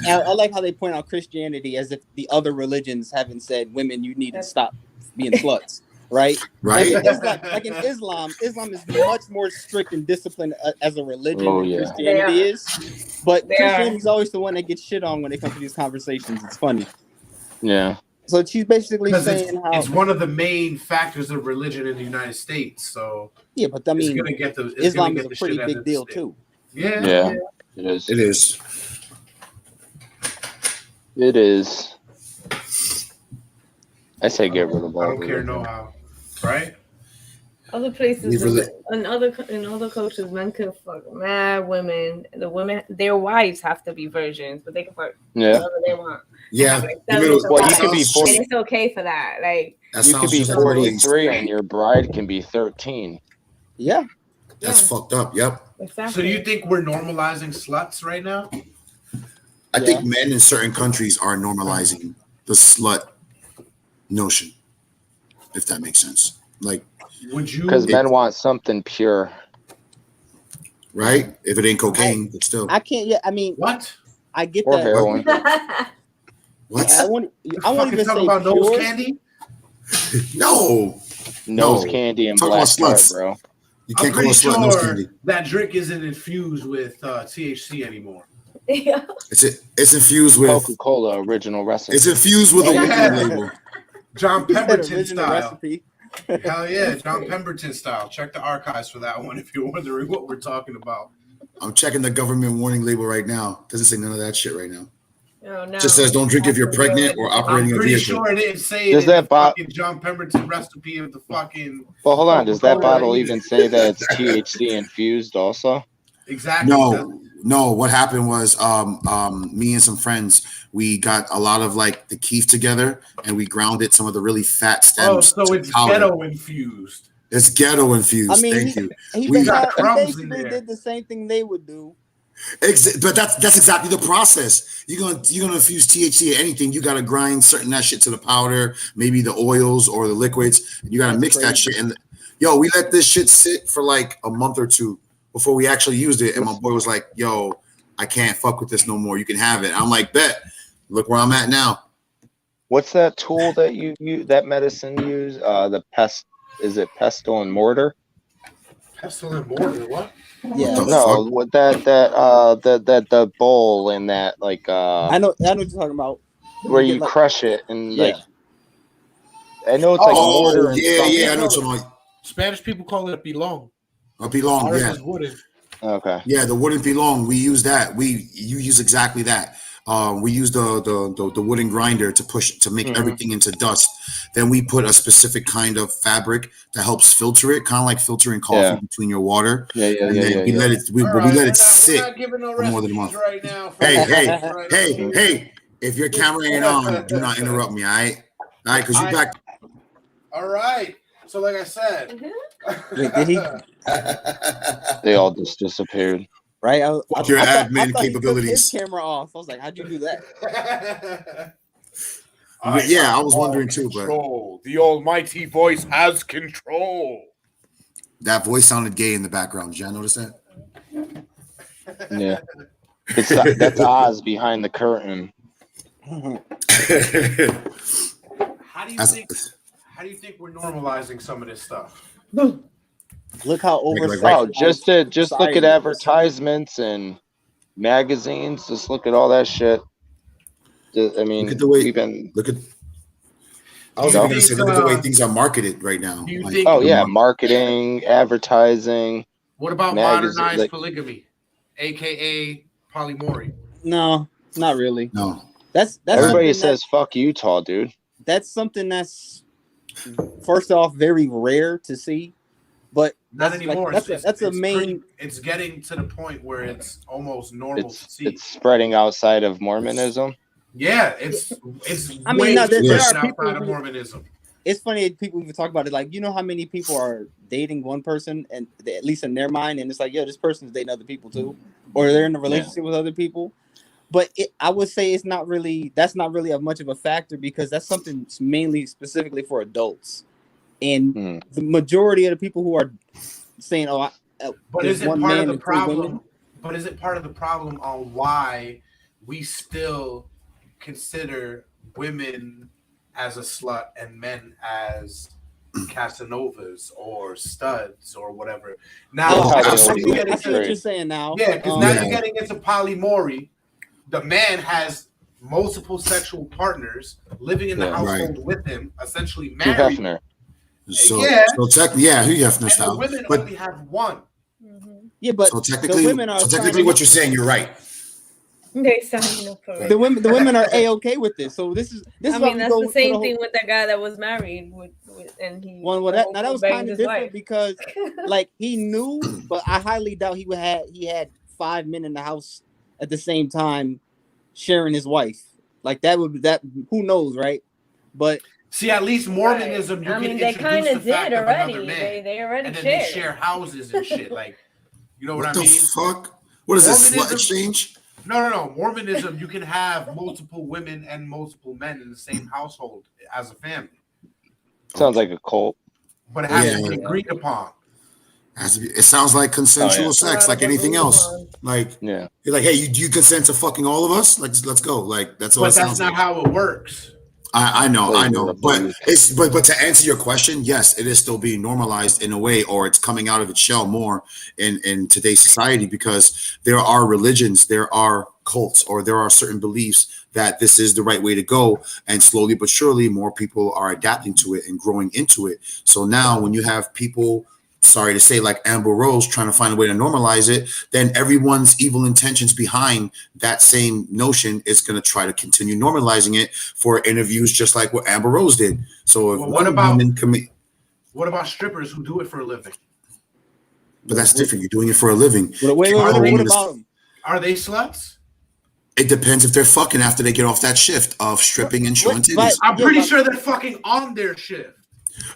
I like how they point out Christianity as if the other religions haven't said women you need to stop being sluts, right? Right. Like in Islam is much more strict and disciplined as a religion than Christianity is. But Christianity is always the one that gets shit on when it comes to these conversations. It's funny. Yeah. So she's basically saying how it's one of the main factors of religion in the United States. So yeah, but I mean, Islam is a pretty big deal too. Yeah. It is. It is. It is. I say get rid of all. I don't care no how, right? Other places, in other cultures, men can fuck mad women. The women, their wives have to be virgins, but they can fuck whatever they want. Yeah, you could be 40. And it's okay for that. Like you could be 43 and your bride can be 13. Yeah, that's fucked up. Yep. Exactly. So do you think we're normalizing sluts right now? I think men in certain countries are normalizing the slut notion, if that makes sense. Like, would you? Because men want something pure, right? If it ain't cocaine, but still. I can't. Yeah, I mean, what? I get or that. heroin. What? I won't even talk say about pure. nose candy. Nose candy and Talk black about sluts, bro. You can't I'm call a pretty slut nose sure candy. that drink isn't infused with THC anymore. It's infused with Coca-Cola original recipe. It's infused with a weed label. John Pemberton original style. recipe. Hell yeah, John Pemberton style. Check the archives for that one if you're wondering what we're talking about. I'm checking the government warning label right now. Doesn't say none of that shit right now. Oh, no. Just says don't drink if you're pregnant or operating I'm a pretty vehicle. sure it didn't say Does it in that the fucking John Pemberton recipe of the fucking. But hold on, does that Coca-Cola bottle even say that it's THC infused also? Exactly. No. What happened was, me and some friends, we got a lot of like the keef together, and we grounded some of the really fat stems. Oh, so it's ghetto infused. It's ghetto infused. I mean, Thank you. He We got basically did the same thing they would do. But that's exactly the process. You're gonna infuse THC or anything. You gotta grind certain that shit to the powder, maybe the oils or the liquids. And you gotta mix that shit. And we let this shit sit for like a month or two before we actually used it. And my boy was like, "Yo, I can't fuck with this no more. You can have it." I'm like, "Bet." Look where I'm at now. What's that tool that that medicine use? The is it pestle and mortar? Pestle and mortar, what? Yeah. No, with the bowl and that like I know what you're talking about. Where you crush it and like I know it's like mortar. I know what you're talking about. Spanish people call it a pilon. A pilon, Ours yeah. is wooden. Okay. Yeah, the wooden pilon. We use that. You use exactly that. We use the wooden grinder to make everything into dust. Then we put a specific kind of fabric that helps filter it, kind of like filtering coffee between your water. We let it sit for more than a month. Right now, Hey! If your camera ain't on, do not interrupt me. All right, because you back. All right. So, like I said, wait, did he? They all just disappeared. Right? Your admin capabilities. He took his camera off. I was like, how'd you do that? I was wondering too, but the almighty voice has control. That voice sounded gay in the background. Did y'all notice that? Yeah. That's Oz behind the curtain. How do you think we're normalizing some of this stuff? Look how just look at advertisements and magazines. Just look at all that shit. I mean, look at the way. I was even going to say, look at the way things are marketed right now. Do you Like, think? Oh yeah, marketing, advertising. What about magazine, modernized like, polygamy, aka polyamory? No, not really. No. That's everybody something says fuck Utah, dude. that's something that's first off very rare to see, but Not that's anymore. Like, that's a main. pretty, it's getting to the point where it's almost normal to see. It's spreading outside of Mormonism. Yeah, it's. I mean, no, there are outside people of who- Mormonism. It's funny that people even talk about it. Like, you know how many people are dating one person, and at least in their mind, and it's like, yo, this person is dating other people too, or they're in a relationship with other people. But I would say that's not really a much of a factor, because that's something mainly specifically for adults, and the majority of the people who are saying, "Oh, But there's is it one part man of the and three women," problem? But is it part of the problem on why we still consider women as a slut and men as Casanovas or studs or whatever? Now, I see what you're saying now. Yeah, because now you're getting into polyamory. The man has multiple sexual partners living in the household with him, essentially married. So, Yeah. so technically, yeah, Hugh Hefner And style. the women But only have one. Yeah, but so technically, the women are what you're saying, you're right. They signing up for it. The women are a-okay with this. So this is I why mean, we that's go the to same whole- thing with that guy that was married with and he. Well, that was banged kind of his different wife. because, like, he knew, but I highly doubt he had 5 men in the house at the same time sharing his wife. Like that who knows, right? But see, at least Mormonism, you I can mean, they introduce kind the of fact did of already. another man, They already and then shared. they share houses and shit. Like, you know what I the mean? fuck? What is this, slut Mormonism- exchange? No. Mormonism, you can have multiple women and multiple men in the same household as a family, Sounds like a cult. but it has Yeah. to be agreed upon. It sounds like consensual sex, like anything else. Like, yeah, you're like, hey, do you consent to fucking all of us? Like, let's go. Like, that's all But it that's sounds not like. how it works. I know, but but to answer your question, yes, it is still being normalized in a way, or it's coming out of its shell more in today's society, because there are religions, there are cults, or there are certain beliefs that this is the right way to go, and slowly but surely more people are adapting to it and growing into it. So now when you have people, sorry to say, like Amber Rose trying to find a way to normalize it, then everyone's evil intentions behind that same notion is going to try to continue normalizing it for interviews, just like what Amber Rose did. So if Well, one woman commit, What about strippers who do it for a living? but that's different. You're doing it for a living. What about them? Are they sluts? It depends if they're fucking after they get off that shift of stripping and showing titties. I'm pretty sure they're fucking on their shift.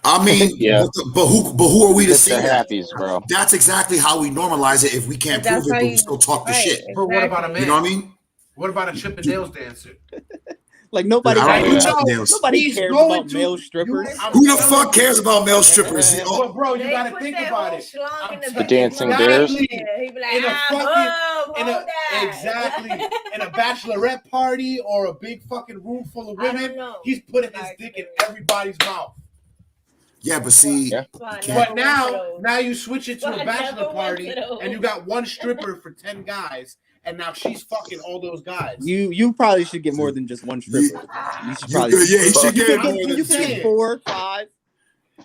I mean, Yeah. but who are we to It's say the that? happies, bro. That's exactly how we normalize it. If we can't But that's prove it, how but we you- still talk the right, shit. But what about a man? You know what I mean? What about a Chippendales dancer? Like nobody, I don't know cares. Chippendales. nobody He's cares going about to- male strippers. Who the fuck cares about male strippers? But bro, you They gotta put think that about whole it. schlong in the The dancing bears. Yeah, he be like, In a hold that. exactly in a bachelorette party or a big fucking room full of I don't women, know. he's putting his dick in everybody's mouth. Yeah, but see, But now you switch it to But a I bachelor never went party to those. and you got one stripper for 10 guys, and now she's fucking all those guys. You probably should get more than just one stripper. You should probably yeah, he should get more you can get 4, 5.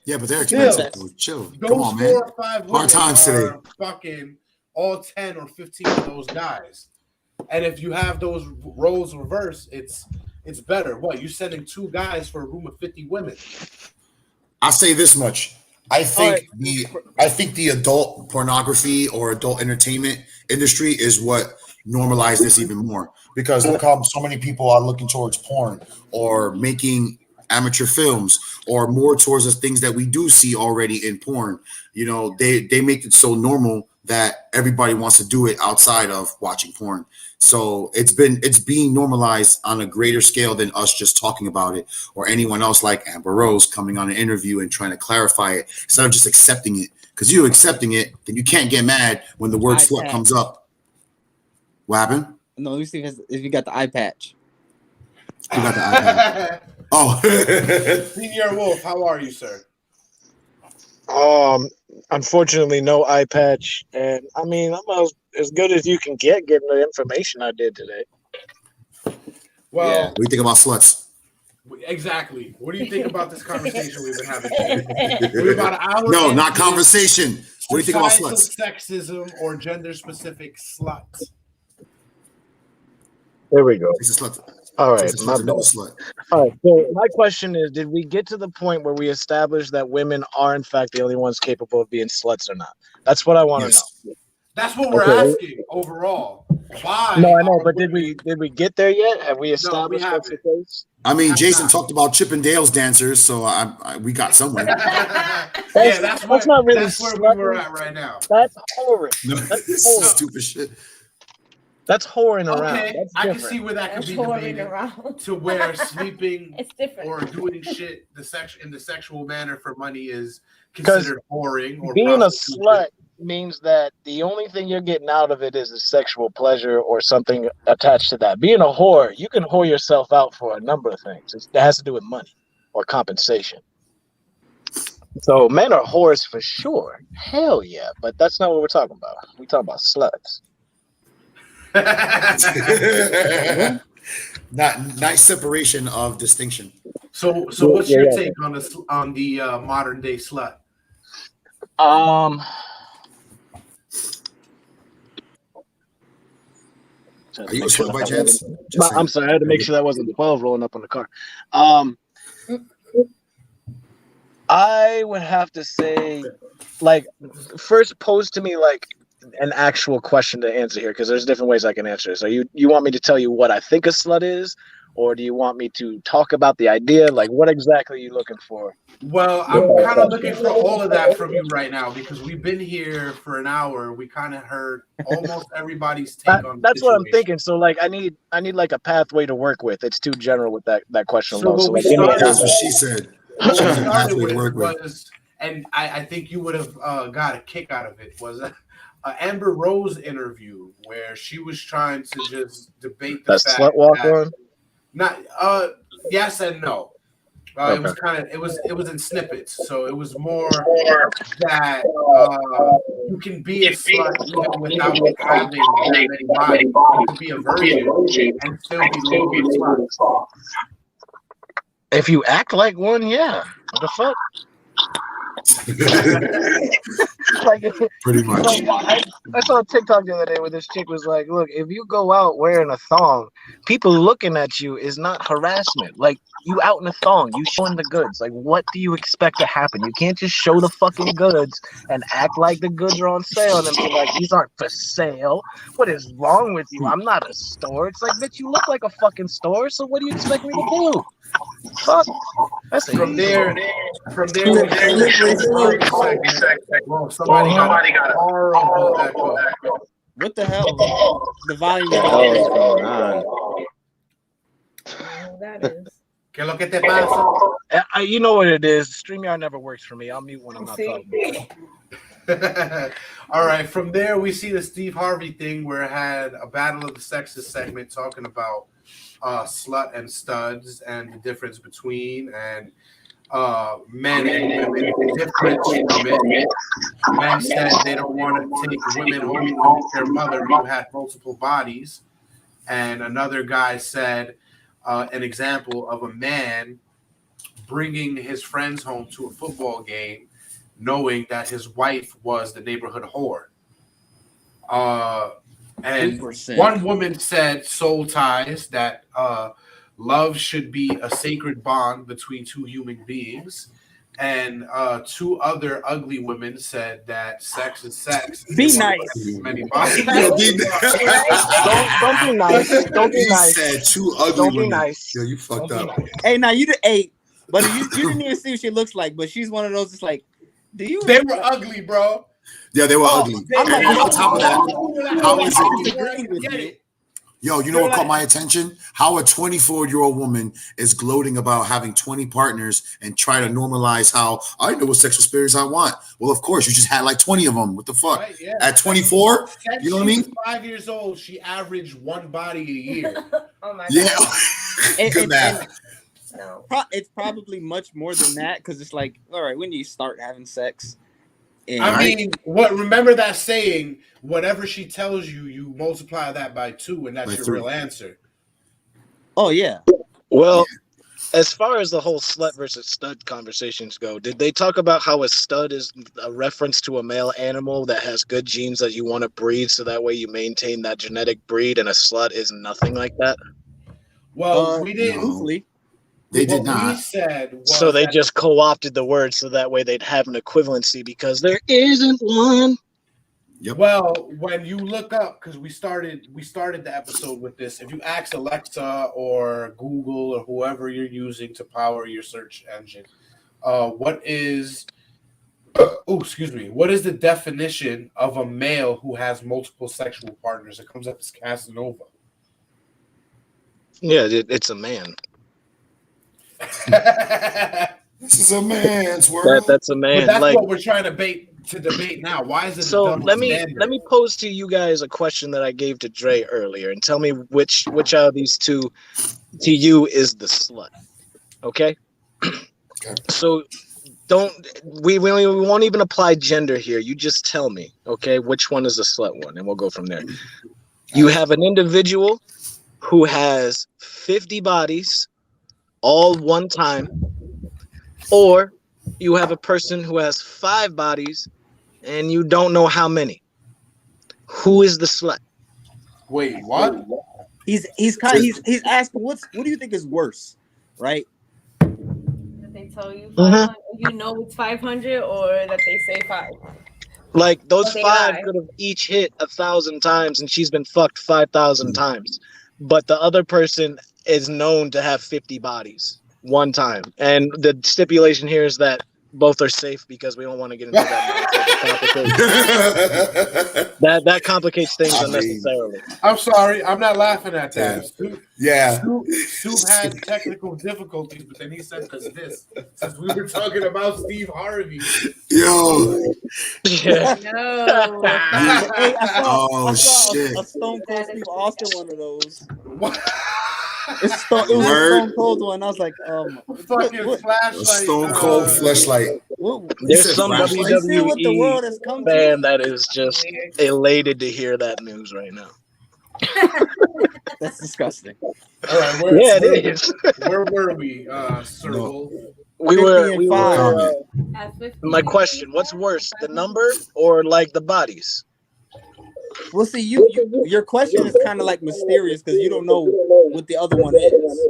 yeah, but they're Still, expensive. Though. Chill. Those Come on, man. 4 or 5 women Hard times today. are fucking all 10 or 15 of those guys. And if you have those roles reversed, it's better. What, you sending 2 guys for a room of 50 women? I'll say this much. I think the adult pornography or adult entertainment industry is what normalized this even more, because look how so many people are looking towards porn or making amateur films or more towards the things that we do see already in porn. You know, they make it so normal that everybody wants to do it outside of watching porn. So it's being normalized on a greater scale than us just talking about it, or anyone else like Amber Rose coming on an interview and trying to clarify it instead of just accepting it. Because you accepting it, then you can't get mad when the word slut comes up. What happened? No, let me see if you got the eye patch. You got the eye patch. Oh. Senior Wolf, how are you, sir? Unfortunately, no eye patch, and I mean, I'm as good as you can get getting the information I did today. Well, What do you think about sluts? Exactly. What do you think about this conversation we've been having today? We're about an hour. No, not conversation. What do you think about sluts? Sexism or gender-specific sluts? There we go. It's a slut. All right, It's a my slut, bad. another slut. All right. So my question is: did we get to the point where we established that women are in fact the only ones capable of being sluts or not? That's what I want to know. That's what we're asking overall. Why? No, I know, but did we get there yet? Have we established No, that's the case? I mean, Jason talked about Chippendales dancers, so we got somewhere. That's not really that's where we were at right now. That's horrid. No, That's this horrid. is stupid shit. That's whoring around. Okay, That's I can different. see where that could be debated to where sleeping or doing shit in the sexual manner for money is considered whoring or being a prostitution. slut means that the only thing you're getting out of it is a sexual pleasure or something attached to that. Being a whore, you can whore yourself out for a number of things. It has to do with money or compensation. So men are whores for sure. Hell yeah, but that's not what we're talking about. We're talking about sluts. Nice separation of distinction. So what's your take on the modern day slut? Are you a slut by chance? I'm sorry, I had to make sure that wasn't 12 rolling up on the car. I would have to say, like, first pose to me like an actual question to answer here, because there's different ways I can answer this. So you want me to tell you what I think a slut is, or do you want me to talk about the idea? Like, what exactly are you looking for? Well, I'm kind of looking for all of that from you right now because we've been here for an hour. We kind of heard almost everybody's take on. That's what I'm thinking. So, like, I need like a pathway to work with. It's too general with that question alone. So, like, that's what she said. What we started with was, and I think you would have got a kick out of it, was Amber Rose interview where she was trying to just debate the fact slut walk that on? Not yes and no. It was kind of it was in snippets, so it was more that you can be a slut even without having that many bodies. You can be a virgin and still be a slut. If you act like one, yeah. What the fuck? Like, pretty much. I saw a TikTok the other day where this chick was like, look, if you go out wearing a thong, people looking at you is not harassment. Like, you out in a thong, you showing the goods. Like, what do you expect to happen? You can't just show the fucking goods and act like the goods are on sale and be like, these aren't for sale. What is wrong with you? I'm not a store. It's like, bitch, you look like a fucking store, so what do you expect me to do? Fuck. That's From there well, somebody got a horrible echo. What the hell? The volume is going on. That is. ¿Qué lo que te pasa? You know what it is. StreamYard never works for me. I'll mute when I'm not talking. All right. From there, we see the Steve Harvey thing where it had a Battle of the Sexes segment talking about slut and studs and the difference between and men and women different from it. Men said they don't want to take women home with their mother who had multiple bodies, and another guy said an example of a man bringing his friends home to a football game knowing that his wife was the neighborhood whore. And 2%. One woman said soul ties, that love should be a sacred bond between two human beings. And two other ugly women said that sex is sex. Be nice. Many bodies. Don't be nice. Don't be nice. Said two ugly Don't be women. nice. Yo, you fucked up. Hey, now you but you didn't even see what she looks like. But she's one of those. It's like, do you? They were ugly, bro. Yeah, they were ugly. I'm like, and on top of that, how is it? agreeing with me. Yo, you know what caught my attention? How a 24-year-old woman is gloating about having 20 partners and try to normalize how I know what sexual experience I want. Well, of course, you just had like 20 of them. What the fuck? Right, yeah. At 24, you know what I mean? 5 years old, she averaged one body a year. Oh my Yeah. God. Good math. No. It's probably much more than that because it's like, all right, when do you start having sex? And I mean, remember that saying, whatever she tells you, you multiply that by 2, and that's By your 3. real answer. Oh, yeah. Well, As far as the whole slut versus stud conversations go, did they talk about how a stud is a reference to a male animal that has good genes that you want to breed, so that way you maintain that genetic breed, and a slut is nothing like that? Well, we didn't. Truthfully, They did What we not. said was So they that just co-opted the word so that way they'd have an equivalency, because there isn't one. Well, when you look up, because we started the episode with this. If you ask Alexa or Google or whoever you're using to power your search engine, what is what is the definition of a male who has multiple sexual partners? It comes up as Casanova. Yeah, it's a man. This is a man's world. That's a man. But that's like, what we're trying to debate now. Why is it so a double let me standard? pose to you guys a question that I gave to Dre earlier, and tell me which out of these two to you is the slut. Okay. So we won't even apply gender here. You just tell me, okay, which one is the slut one, and we'll go from there. You have an individual who has 50 bodies all one time, or you have a person who has 5 bodies and you don't know how many. Who is the slut? Wait, what? He's asking what do you think is worse, right? That they tell you 500, you know it's 500, or that they say 5. Like those Or they 5 lie. could have each hit 1,000 times, and she's been fucked 5,000 times. But the other person is known to have 50 bodies one time, and the stipulation here is that both are safe, because we don't want to get into that. that complicates things unnecessarily. I'm sorry, I'm not laughing at that. Yeah. Soup had technical difficulties, but then he said because since we were talking about Steve Harvey. Yo. Yeah. No. Hey, I saw shit. a Stone Cold Steve Austin one of those. What? It was a Stone Cold one. I was like, fucking flashlight. A Stone Cold flashlight. There's some You see what the world WWE has come fan to? that is just elated to hear that news right now. That's disgusting. All right, it is. Where were we, Circle? We 50 were. and 5. My question: what's worse, the number or like the bodies? Well, see, your question is kind of like mysterious because you don't know what the other one is.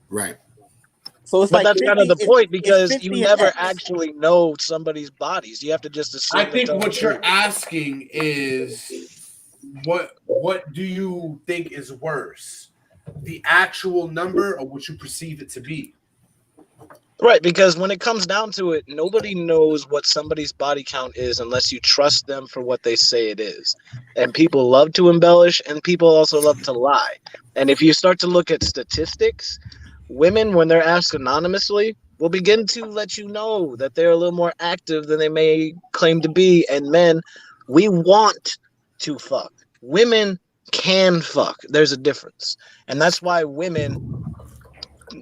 Right. So it's But like that's kind of the point, because it's you 50 never and X. actually know somebody's bodies. You have to just assume. I think what you're asking is what do you think is worse? The actual number or what you perceive it to be? Right, because when it comes down to it, nobody knows what somebody's body count is unless you trust them for what they say it is. And people love to embellish, and people also love to lie. And if you start to look at statistics, women, when they're asked anonymously, will begin to let you know that they're a little more active than they may claim to be. And men, we want to fuck. Women can fuck. There's a difference. And that's why women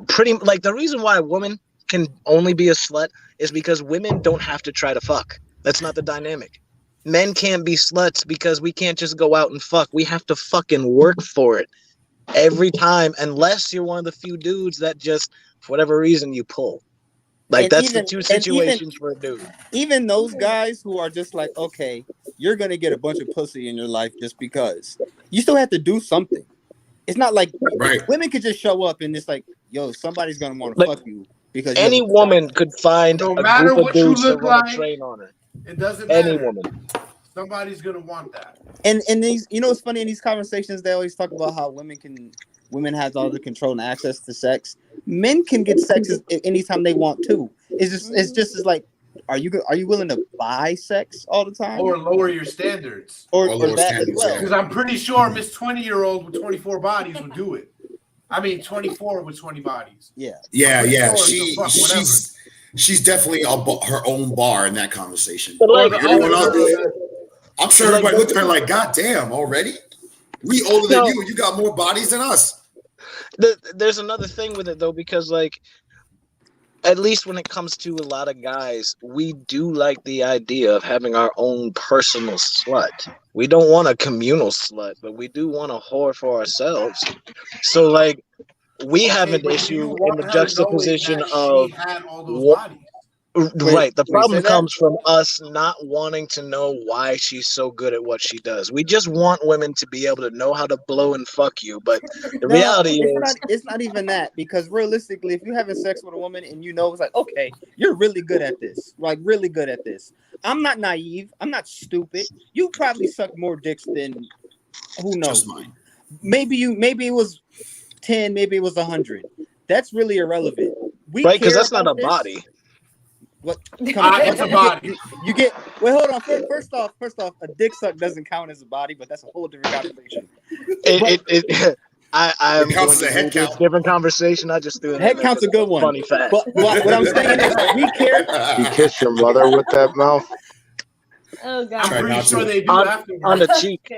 the reason why a woman can only be a slut is because women don't have to try to fuck. That's not the dynamic. Men can't be sluts because we can't just go out and fuck. We have to fucking work for it every time, unless you're one of the few dudes that just, for whatever reason, you pull. Like, that's the two situations for a dude. Even those guys who are just like, okay, you're gonna get a bunch of pussy in your life just because. You still have to do something. It's not like women could just show up and it's like, yo, somebody's gonna want to fuck you because any woman could find no a matter group of what you dudes to look run like, a train on her. It doesn't Any matter. woman. Somebody's gonna want that. And these, it's funny in these conversations they always talk about how women have all the control and access to sex. Men can get sex anytime they want to. It's just as like, are you willing to buy sex all the time or lower your standards or that as well? Because I'm pretty sure Miss 20-year-old with 24 bodies would do it. I mean 24 with 20 bodies. Yeah. She's definitely her own bar in that conversation. I'm sure everybody looked at her like, God damn, already? We older than you. You got more bodies than us. There's another thing with it though, because at least when it comes to a lot of guys, we do like the idea of having our own personal slut. We don't want a communal slut, but we do want a whore for ourselves. So We have Okay, an but do issue you in want the her knowing juxtaposition that of she had all those bodies? right. The wait, say problem that? comes from us not wanting to know why she's so good at what she does. We just want women to be able to know how to blow and fuck you. But the No, reality is, it's not even that, because realistically, if you're having sex with a woman and you know it's like, okay, you're really good at this, like really good at this. I'm not naive. I'm not stupid. You probably sucked more dicks than who knows. Just mine. Maybe it was 10, maybe it was 100. That's really irrelevant. We right? Because care that's not a about this. body. What? Come on, It's a body. You get. Wait, hold on. First off, a dick suck doesn't count as a body, but that's a whole different conversation. I'm It counts going as to a head do this count. different conversation. I just threw it. Head count's a good one. Funny fact. But what I'm saying is, we care. You kiss your mother with that mouth? Oh God. I'm pretty sure they do on the cheek.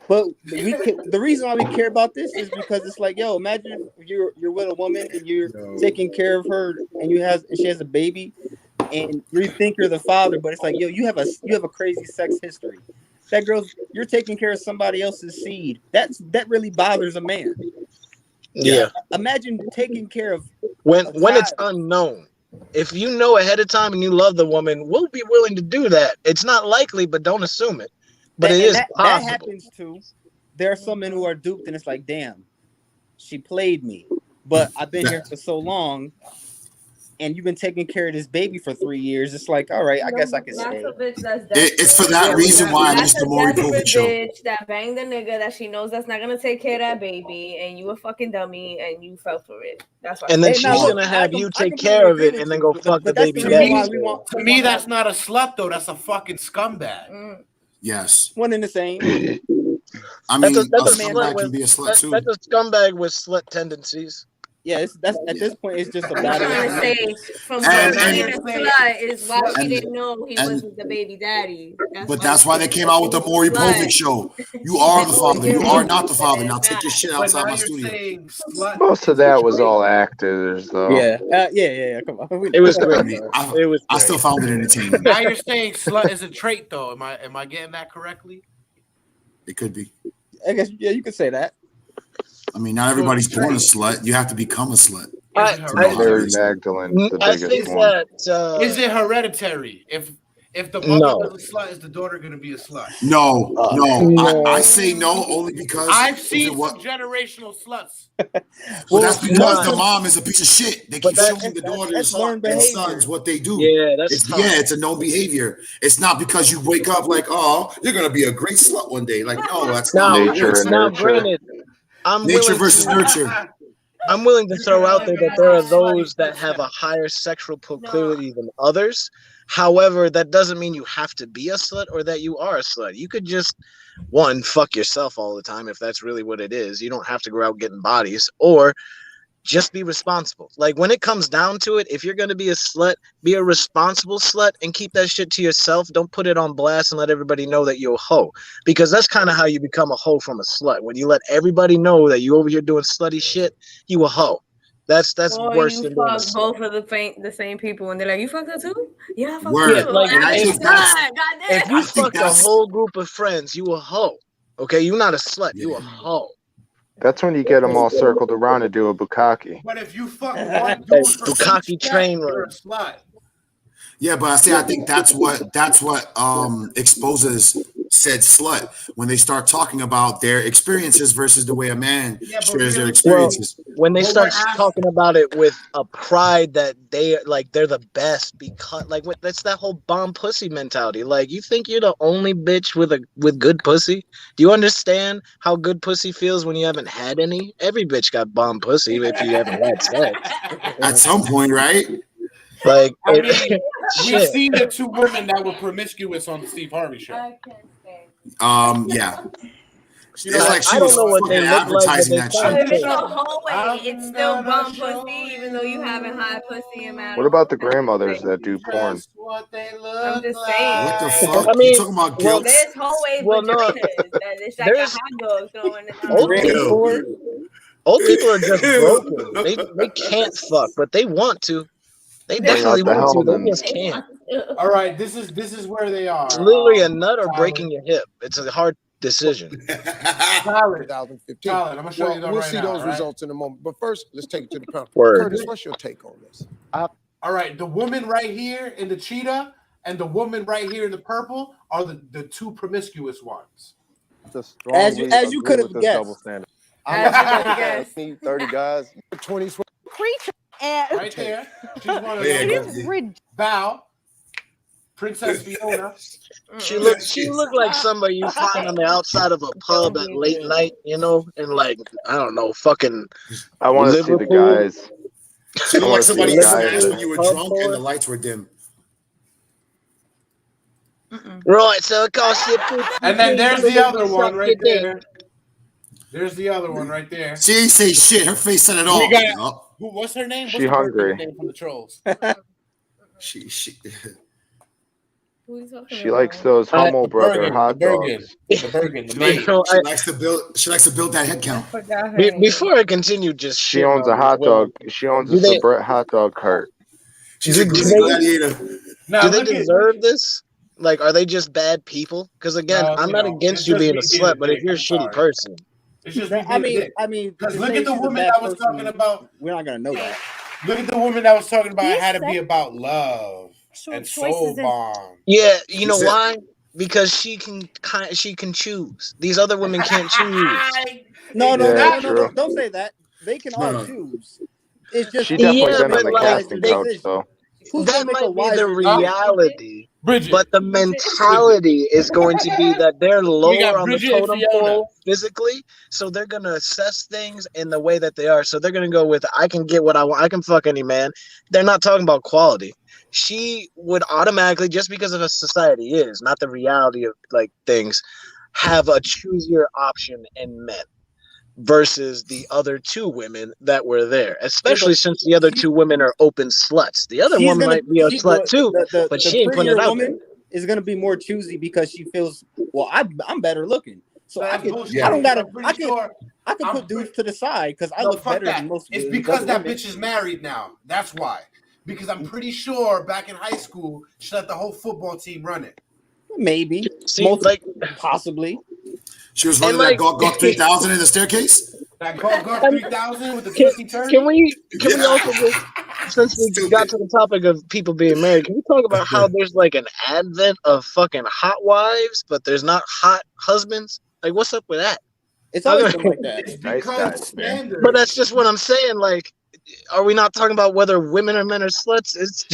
But the reason why we care about this is because it's like, yo, imagine if you're with a woman and you're taking care of her and she has a baby, and you think you're the father, but it's like, yo, you have a crazy sex history. That you're taking care of somebody else's seed. That really bothers a man. Yeah. Imagine taking care of when it's unknown. If you know ahead of time and you love the woman, we'll be willing to do that. It's not likely, but don't assume it. But it is possible. That happens too. There are some men who are duped, and it's like, damn, she played me. But I've been here for so long, and you've been taking care of this baby for 3 years. It's like, all right, I guess I can stay. It's for that reason why I missed the Maury Povich show. Bitch that banged the nigga that she knows that's not gonna take care of that baby, and you a fucking dummy, and you fell for it. That's why. And then she's gonna have you take care of it, and then go fuck the baby daddy. To me, that's not a slut though. That's a fucking scumbag. Yes. One and the same. I mean, that's a a scumbag can be a slut too. That's a scumbag with slut tendencies. Yeah, that's at this point, it's just a battle. I'm gonna say from being a slut is why she didn't know he wasn't the baby daddy. That's why they came out with the Maury Povich show. You are the father. You are not the father. Now take your shit outside my studio. Most of that was all actors, though. Yeah, yeah. Come on. It was great. It was. I still found it entertaining. Now you're saying slut is a trait, though. Am I getting that correctly? It could be. I guess you could say that. I mean, not everybody's born a slut. You have to become a slut. Mary Magdalene, the biggest one. Is it hereditary? If the mother is a slut, is the daughter going to be a slut? No. I say no only because I've seen some generational sluts. Well, that's because the mom is a piece of shit. They keep showing the daughters and sons what they do. Yeah, it's a known behavior. It's not because you wake up like, oh, you're going to be a great slut one day. Like, no, that's not nature and nurture. Granted, nature versus nurture. I'm willing to throw out there that there are those that have a higher sexual proclivity than others. However, that doesn't mean you have to be a slut or that you are a slut. You could just, one, fuck yourself all the time if that's really what it is. You don't have to go out getting bodies, or just be responsible. Like, when it comes down to it, if you're going to be a slut, be a responsible slut and keep that shit to yourself. Don't put it on blast and let everybody know that you're a hoe, because that's kind of how you become a hoe from a slut. When you let everybody know that you over here doing slutty shit, you a hoe. That's worse than being a slut. Both of the same people, and they're like, "You fucked her too? Yeah, I fucked Word. her too." Like, if you fucked a whole group of friends, you a hoe. Okay, you're not a slut. You a hoe. That's when you get them all circled around and do a bukkake. But if you fuck one dude for bukkake train you're a run. slut. Yeah, but I think that's what exposes said slut when they start talking about their experiences versus the way a man shares their experiences. When they start talking about it with a pride that they're the best, because that's that whole bomb pussy mentality. Like, you think you're the only bitch with good pussy? Do you understand how good pussy feels when you haven't had any? Every bitch got bomb pussy if you haven't had sex. At some point, right? Like, I mean, we've seen the two women that were promiscuous on the Steve Harvey show. Yeah. It's like she I don't was know what they fucking look like, advertising but that But shit. the whole way, it's still bum pussy, even though you haven't had pussy in What about the grandmothers that do porn? I'm just saying. What the fuck? I mean, you talking about guilt? There's always vaginas. That it's like a hot dog throwing it out. Old people are just broken. They can't fuck, but they want to. They definitely want to. They just can't. All right, this is where they are. It's literally a nut or breaking your hip. It's a hard decision. Solid. 2015. Solid. I'm gonna show you that We'll right see now, those all right? results in a moment. But first, let's take it to the panel. Word. Curtis, what's your take on this? All right, the woman right here in the cheetah and the woman right here in the purple are the two promiscuous ones. As you could have guessed. Double standard. As you could have guessed. 30 guys. 20 Creature. And Right there. She's one of it them. is ridiculous. Val, Princess Fiona. She looked like somebody you find on the outside of a pub at late night, you know, and like I don't know, fucking. I want to see the guys. She looked like somebody you guys. asked when you were drunk and the lights were dim. Right, so it costs you. And then there's the other one right there. There's the other one right there. She ain't say shit. Her face said it all. We got, what's her name? She What's the hungry. name from the trolls? She She likes those homo brother hot dogs. The Bergen. The She maid. likes to build. She likes to build that head count. Before I continue, just She owns a hot dog. She owns a Sabrett hot dog cart. She's a gladiator. Do they deserve this? Like, are they just bad people? Because again, I'm not against you being a slut, but if you're a shitty person, It's just I mean, because to look say at the she's a woman bad that was person, talking about. We're not gonna know that. Look at the woman that was talking about it had to be about love and soul bond. yeah, you know why? Because she can choose. These other women can't choose. No, Yeah, true. don't say that. They can all choose. It's just She definitely been on the but casting couch though. That might be the reality, Bridget. but the mentality is going to be that they're lower on the Bridget and totem Fiona. pole physically, so they're going to assess things in the way that they are. So they're going to go with, I can get what I want, I can fuck any man. They're not talking about quality. She would automatically, just because of a society is, not the reality of like things, have a choose your option in men versus the other two women that were there, especially since the other two women are open sluts. The other one might be a slut too, but she ain't putting it out there. Is gonna be more choosy because she feels, well, I'm better looking, so I can. bullshit. I don't gotta. I'm pretty I can. sure- I can put dudes to the side because I No, look fuck better that. than most. It's of because other that women. bitch is married now. That's why. Because I'm pretty sure back in high school she let the whole football team run it. Maybe. See, Most like possibly. She was running that Gawk 3000 in the staircase. That Gawk 3000 with the twisty turn. Can we also just, since we got to the topic of people being married, can we talk about how there's like an advent of fucking hot wives, but there's not hot husbands? Like, what's up with that? It's always been like that. It's Nice because guys, it's standard. But that's just what I'm saying. Like, are we not talking about whether women or men are sluts? It's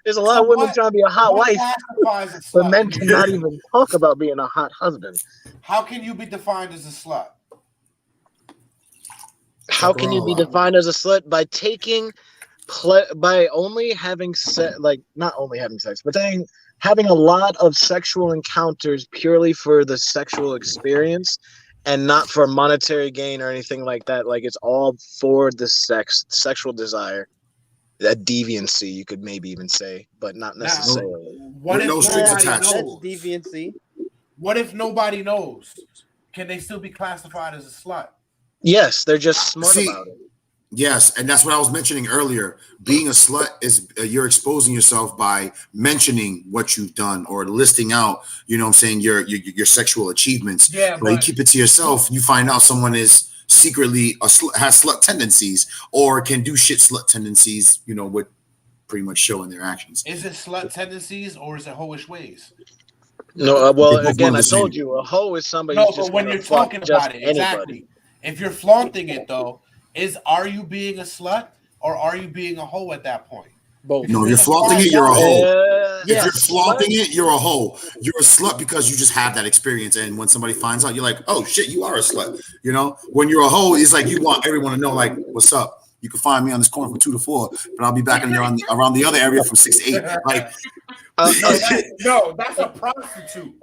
there's a lot of women trying to be a hot wife, classifies a but slut? men cannot even talk about being a hot husband. How can you be defined as a slut? How can you be defined as a slut? By taking by only having not only having sex, but having a lot of sexual encounters purely for the sexual experience and not for monetary gain or anything like that. Like, it's all for the sexual desire, that deviancy, you could maybe even say, but not necessarily. What if no strings nobody attached. That's knows? deviancy. What if nobody knows? Can they still be classified as a slut? Yes, they're just smart about it. Yes, and that's what I was mentioning earlier. Being a slut is you're exposing yourself by mentioning what you've done or listing out, you know what I'm saying, your sexual achievements. Yeah, but you keep it to yourself, you find out someone is secretly has slut tendencies or can do shit slut tendencies, you know, with pretty much showing their actions. Is it slut tendencies or is it hoish ways? No, well, They both again, one I the told same. you, a hoe is somebody No, who's but just when gonna you're fuck talking just about it, anybody. exactly. If you're flaunting it though, are you being a slut or are you being a hoe at that point? Both. No, you're flaunting it, you're a hoe. If yes, you're flaunting it, you're a hoe. You're a slut because you just have that experience. And when somebody finds out, you're like, oh shit, you are a slut. You know, when you're a hoe, it's like you want everyone to know, like, what's up? You can find me on this corner from 2 to 4, but I'll be back in there around the other area from 6 to 8. Like, no, that's a prostitute.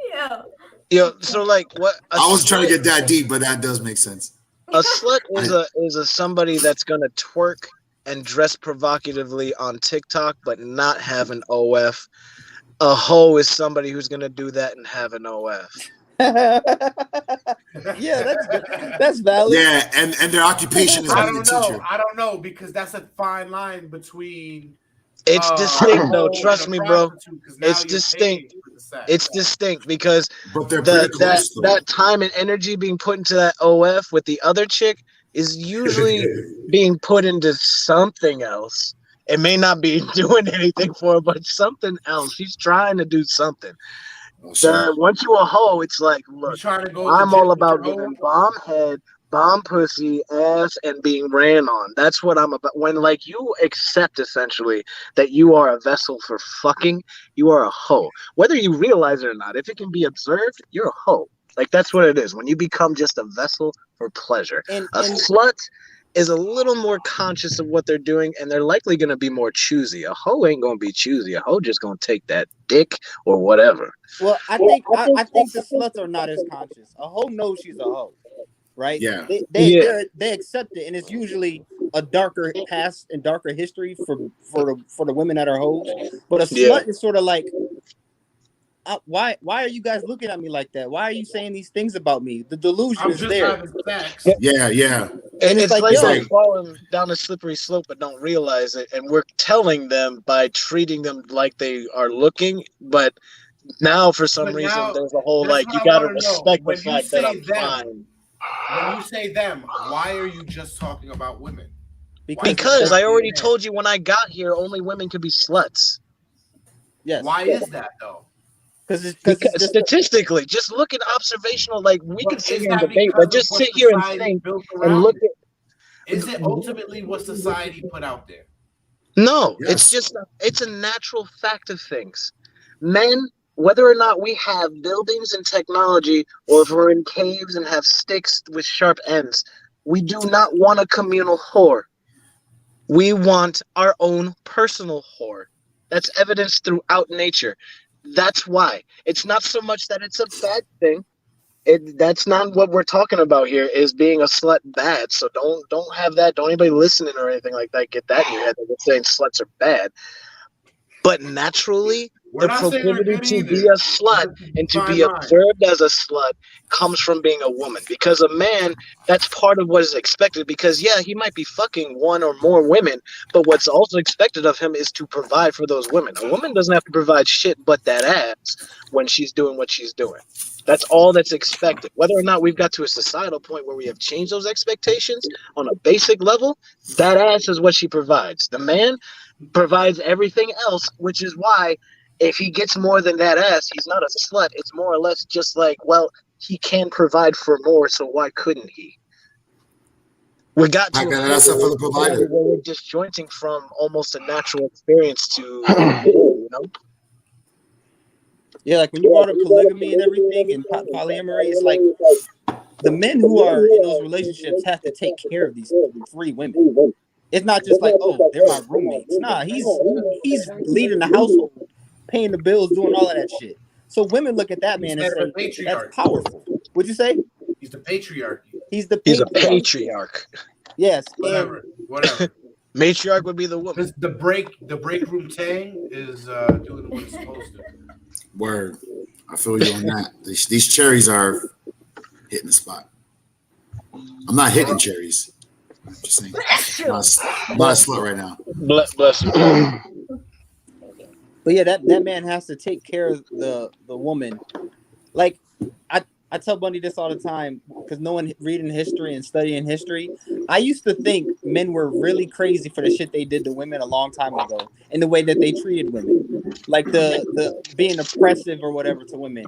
Yeah. So like, what? I wasn't trying to get that deep, but that does make sense. A slut is a somebody that's gonna twerk and dress provocatively on TikTok, but not have an OF. A hoe is somebody who's gonna do that and have an OF. Yeah, that's good. That's valid. Yeah, and their occupation is I being a don't know. teacher. I don't know because that's a fine line between It's distinct though. Trust me, bro. It's you're distinct. paying for the sex. It's distinct because But they're pretty close, though. that time and energy being put into that OF with the other chick is usually being put into something else. It may not be doing anything for her, but something else. She's trying to do something. Once you a hoe, it's like, look, I'm all about giving bomb head, bomb pussy, ass, and being ran on. That's what I'm about. When like you accept essentially that you are a vessel for fucking, you are a hoe. Whether you realize it or not, if it can be observed, you're a hoe. Like that's what it is. When you become just a vessel for pleasure. A slut is a little more conscious of what they're doing, and they're likely going to be more choosy. A hoe ain't going to be choosy. A hoe just going to take that dick or whatever. Well, I think the sluts are not as conscious. A hoe knows she's a hoe, right? Yeah. They accept it, and it's usually a darker past and darker history for the women that are hoes. But a slut is sort of like, why are you guys looking at me like that? Why are you saying these things about me? The delusion is there. Yeah. And it's like they're falling down a slippery slope but don't realize it. And we're telling them by treating them like they are looking. But now, for some reason, there's a whole like, you got to respect the fact that I'm fine. When you say them, why are you just talking about women? Because I already told you when I got here, only women could be sluts. Yes. Why is that, though? Because statistically, just look at observational, like we can sit here and debate, but just sit here and think and look at. Is it ultimately what society put out there? No, it's a natural fact of things. Men, whether or not we have buildings and technology, or if we're in caves and have sticks with sharp ends, we do not want a communal whore. We want our own personal whore. That's evidenced throughout nature. That's why. It's not so much that it's a bad thing. That's not what we're talking about here, is being a slut bad. So don't have that. Don't anybody listening or anything like that get that in your head that we're saying sluts are bad. But naturally, the proclivity to be a slut and to be observed as a slut comes from being a woman. Because a man, that's part of what is expected. Because, yeah, he might be fucking one or more women, but what's also expected of him is to provide for those women. A woman doesn't have to provide shit but that ass when she's doing what she's doing. That's all that's expected. Whether or not we've got to a societal point where we have changed those expectations on a basic level, that ass is what she provides. The man provides everything else, which is why if he gets more than that ass, he's not a slut. It's more or less just like, well, he can provide for more, so why couldn't he? We got to a point where we're disjointing from almost a natural experience to, you know? Yeah, like when you brought up polygamy and everything and polyamory, it's like the men who are in those relationships have to take care of these three women. It's not just like, oh, they're my roommates. Nah, he's leading the household, paying the bills, doing all of that shit. So women look at that man and say, that's powerful. What'd you say? He's the patriarchy. He's a patriarch. Yes. Whatever. Matriarch would be the woman. The break room tang is doing what it's supposed to. Word. I feel you on that. These cherries are hitting the spot. I'm not hitting cherries. I'm just saying. I'm not a slut right now. Bless you. But yeah, that man has to take care of the woman. Like I tell Bundy this all the time because no one reading history and studying history. I used to think men were really crazy for the shit they did to women a long time ago and the way that they treated women, like the being oppressive or whatever to women.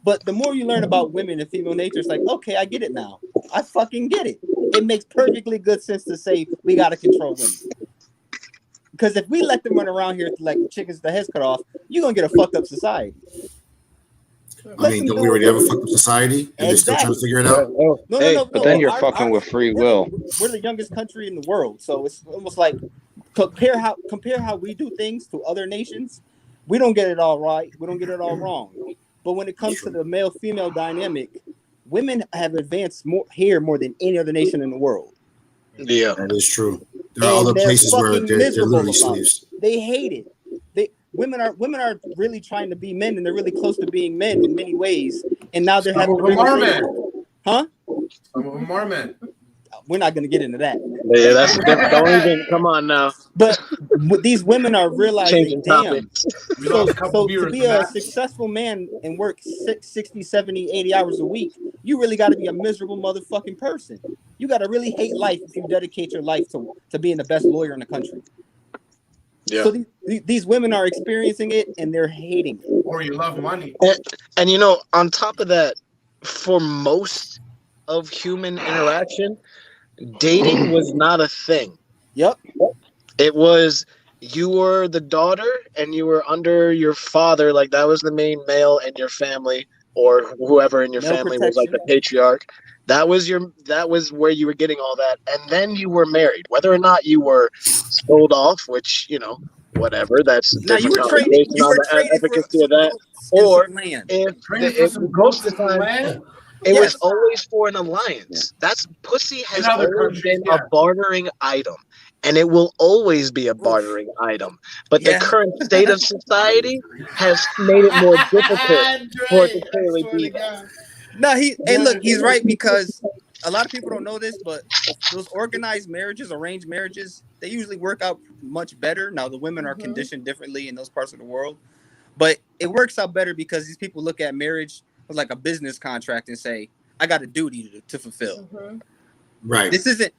But the more you learn about women and female nature, it's like, okay, I get it now. I fucking get it. It makes perfectly good sense to say we gotta control women. Because if we let them run around here like chickens with their heads cut off, you're gonna get a fucked up society. I mean, don't we already have a fucked up society? And they're still trying to figure it out? No. But then you're fucking with free will. We're the youngest country in the world, so it's almost like compare how we do things to other nations. We don't get it all right. We don't get it all wrong. But when it comes to the male-female dynamic, women have advanced more than any other nation in the world. Yeah, that is true. There are other places where they're literally slaves. They hate it. Women are really trying to be men, and they're really close to being men in many ways. And now they're having Marmon. Huh? Marmon. We're not going to get into that. Yeah, that's different. Don't even come on now. But these women are realizing, Changing damn. topics. We lost a couple So to viewers be to a that. successful man and work 60, 70, 80 hours a week, you really got to be a miserable motherfucking person. You got to really hate life if you dedicate your life to being the best lawyer in the country. Yeah. So these women are experiencing it and they're hating it. Or you love money. And you know, on top of that, for most of human interaction, dating was not a thing. Yep. It was you were the daughter and you were under your father, like that was the main male in your family, or whoever in your Male family was like the patriarch. That was where you were getting all that, and then you were married. Whether or not you were sold off, which, you know, whatever, that's a Now you different were traded. conversation You on were the traded for efficacy some of that. goats and Or some land. if most of the time it was always for an alliance. That's pussy has In other always countries, been a bartering item, and it will always be a bartering item. But the current state of society has made it more difficult for it to clearly be that. No, look, he's right, because a lot of people don't know this, but those organized marriages, arranged marriages, they usually work out much better. Now the women are conditioned differently in those parts of the world, but it works out better because these people look at marriage as like a business contract and say, I got a duty to fulfill. Right. This isn't,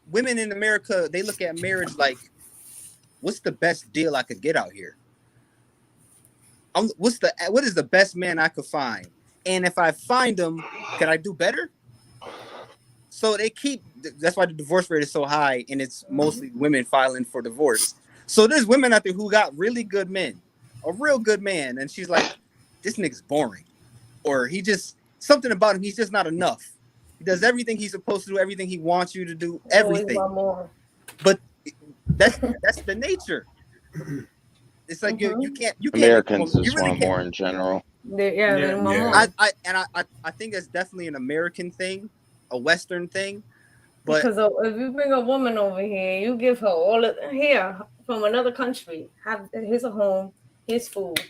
women in America, they look at marriage like, what's the best deal I could get out here? What is the best man I could find? And if I find them, can I do better? So that's why the divorce rate is so high, and it's mostly women filing for divorce. So there's women out there who got really good men, a real good man, and she's like, this nigga's boring. Or something about him, he's just not enough. He does everything he's supposed to do, everything he wants you to do, everything. But that's the nature. It's like you can't. Americans you just really want can't. more in general. I think it's definitely an American thing, a Western thing. But because if you bring a woman over here, you give her all of here from another country. Here's a home, here's food,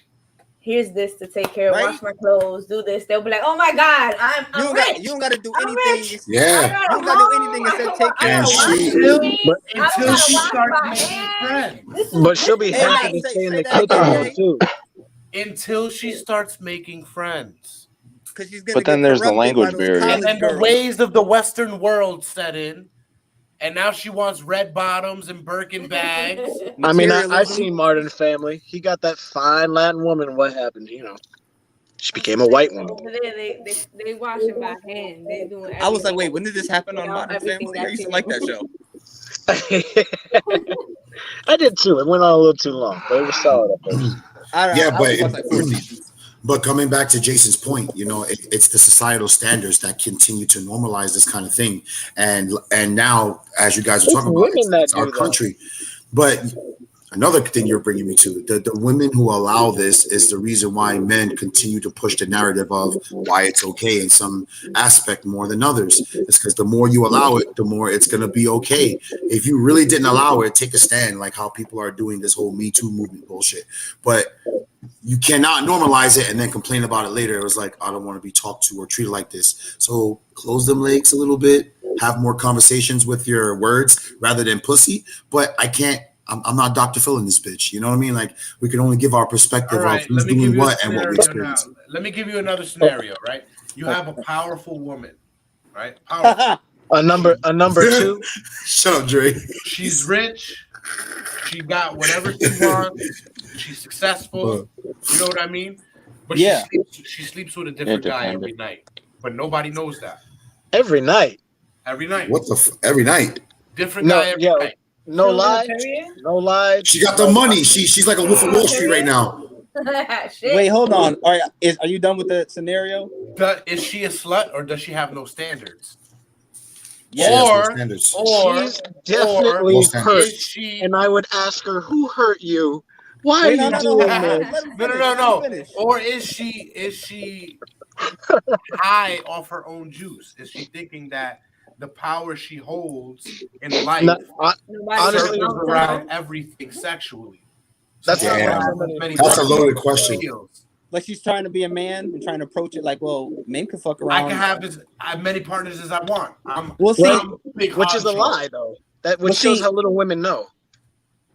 here's this to take care of, wash my clothes, do this. They'll be like, oh my God, I'm rich. You don't got to do anything. Rich. Yeah. You don't got to do anything except take care of until she starts making friends. But she'll be happy to stay in the kitchen too. Until she starts making friends. But then there's the language barrier. And then the ways of the Western world set in. And now she wants red bottoms and Birkin bags. I mean, I've seen Martin Family. He got that fine Latin woman. What happened? You know, she became a white woman. Over there, they washing by hand. They doing everything. I was like, wait, when did this happen on Modern Family? I used to like that show. I did too. It went on a little too long, but it was solid. But coming back to Jason's point, you know, it's the societal standards that continue to normalize this kind of thing, and now, as you guys are talking about, it's our country. But another thing you're bringing me to, the women who allow this is the reason why men continue to push the narrative of why it's okay in some aspect more than others. It's because the more you allow it, the more it's going to be okay. If you really didn't allow it, take a stand, like how people are doing this whole Me Too movement bullshit. But you cannot normalize it and then complain about it later. It was like, I don't want to be talked to or treated like this. So close them legs a little bit, have more conversations with your words rather than pussy. But I'm not Dr. Phil in this bitch. You know what I mean? Like, we can only give our perspective of who's doing what and what we experience. Let me give you another scenario, right? You have a powerful woman, right? Powerful. a number two. Shut up, Dre. She's rich. She got whatever she wants. She's successful. You know what I mean? But she sleeps with a different guy every night. But nobody knows that. Every night. Every night. What every night? Different guy every night. No lie. No lie. She got the money. She's like a Wolf of Wall Street right now. Wait, hold on. Are you done with the scenario? Is she a slut or does she have no standards? She's definitely hurt. And I would ask her, who hurt you? Why are you doing this? No. Or is she high off her own juice? Is she thinking that the power she holds in life honestly circles around everything sexually? That's a loaded question. Like she's trying to be a man and trying to approach it like, well, men can fuck around. I can have as many partners as I want. Which is a lie, though. That which shows how little women know.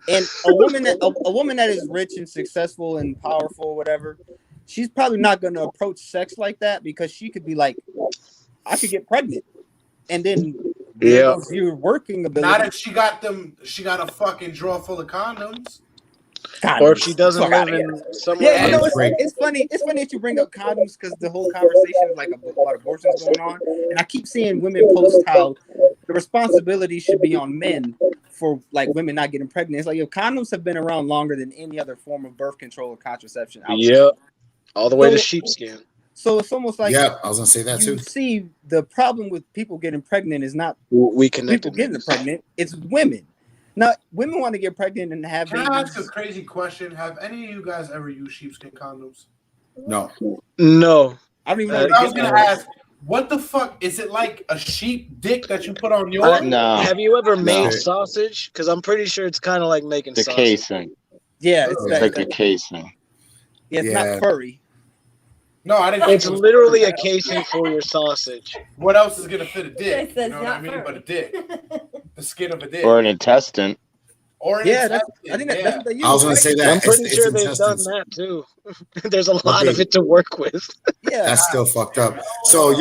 And a woman that is rich and successful and powerful, or whatever, she's probably not going to approach sex like that because she could be like, I could get pregnant, and then your working ability. Not if she got a fucking drawer full of condoms. Or if she doesn't live in somewhere. Yeah, you know, it's funny. It's funny that you bring up condoms because the whole conversation is like about abortions going on, and I keep seeing women post how the responsibility should be on men for like women not getting pregnant. It's like condoms have been around longer than any other form of birth control or contraception. Yep, all the way to sheepskin. So it's almost like I was gonna say that too. You see, the problem with people getting pregnant is not people getting pregnant; it's women. Now, women want to get pregnant and have Can babies. I ask a crazy question? Have any of you guys ever used sheepskin condoms? No. I don't even know. I was gonna ask, what the fuck is it like a sheep dick that you put on yours? Have you ever made sausage? Because I'm pretty sure it's kind of like making The sausage. casing. Yeah, It's like the casing. Yeah, it's not furry. No, I didn't. It's literally a casing for your sausage. What else is gonna fit a dick? It says You know what I not mean? But a dick, the skin of a dick, Or an intestine. or an Yeah, intestine, I think that's what they use. I was gonna say that. I'm pretty It's sure they've done intestines. that too. There's a lot of it to work with. Yeah, That's still fucked up. So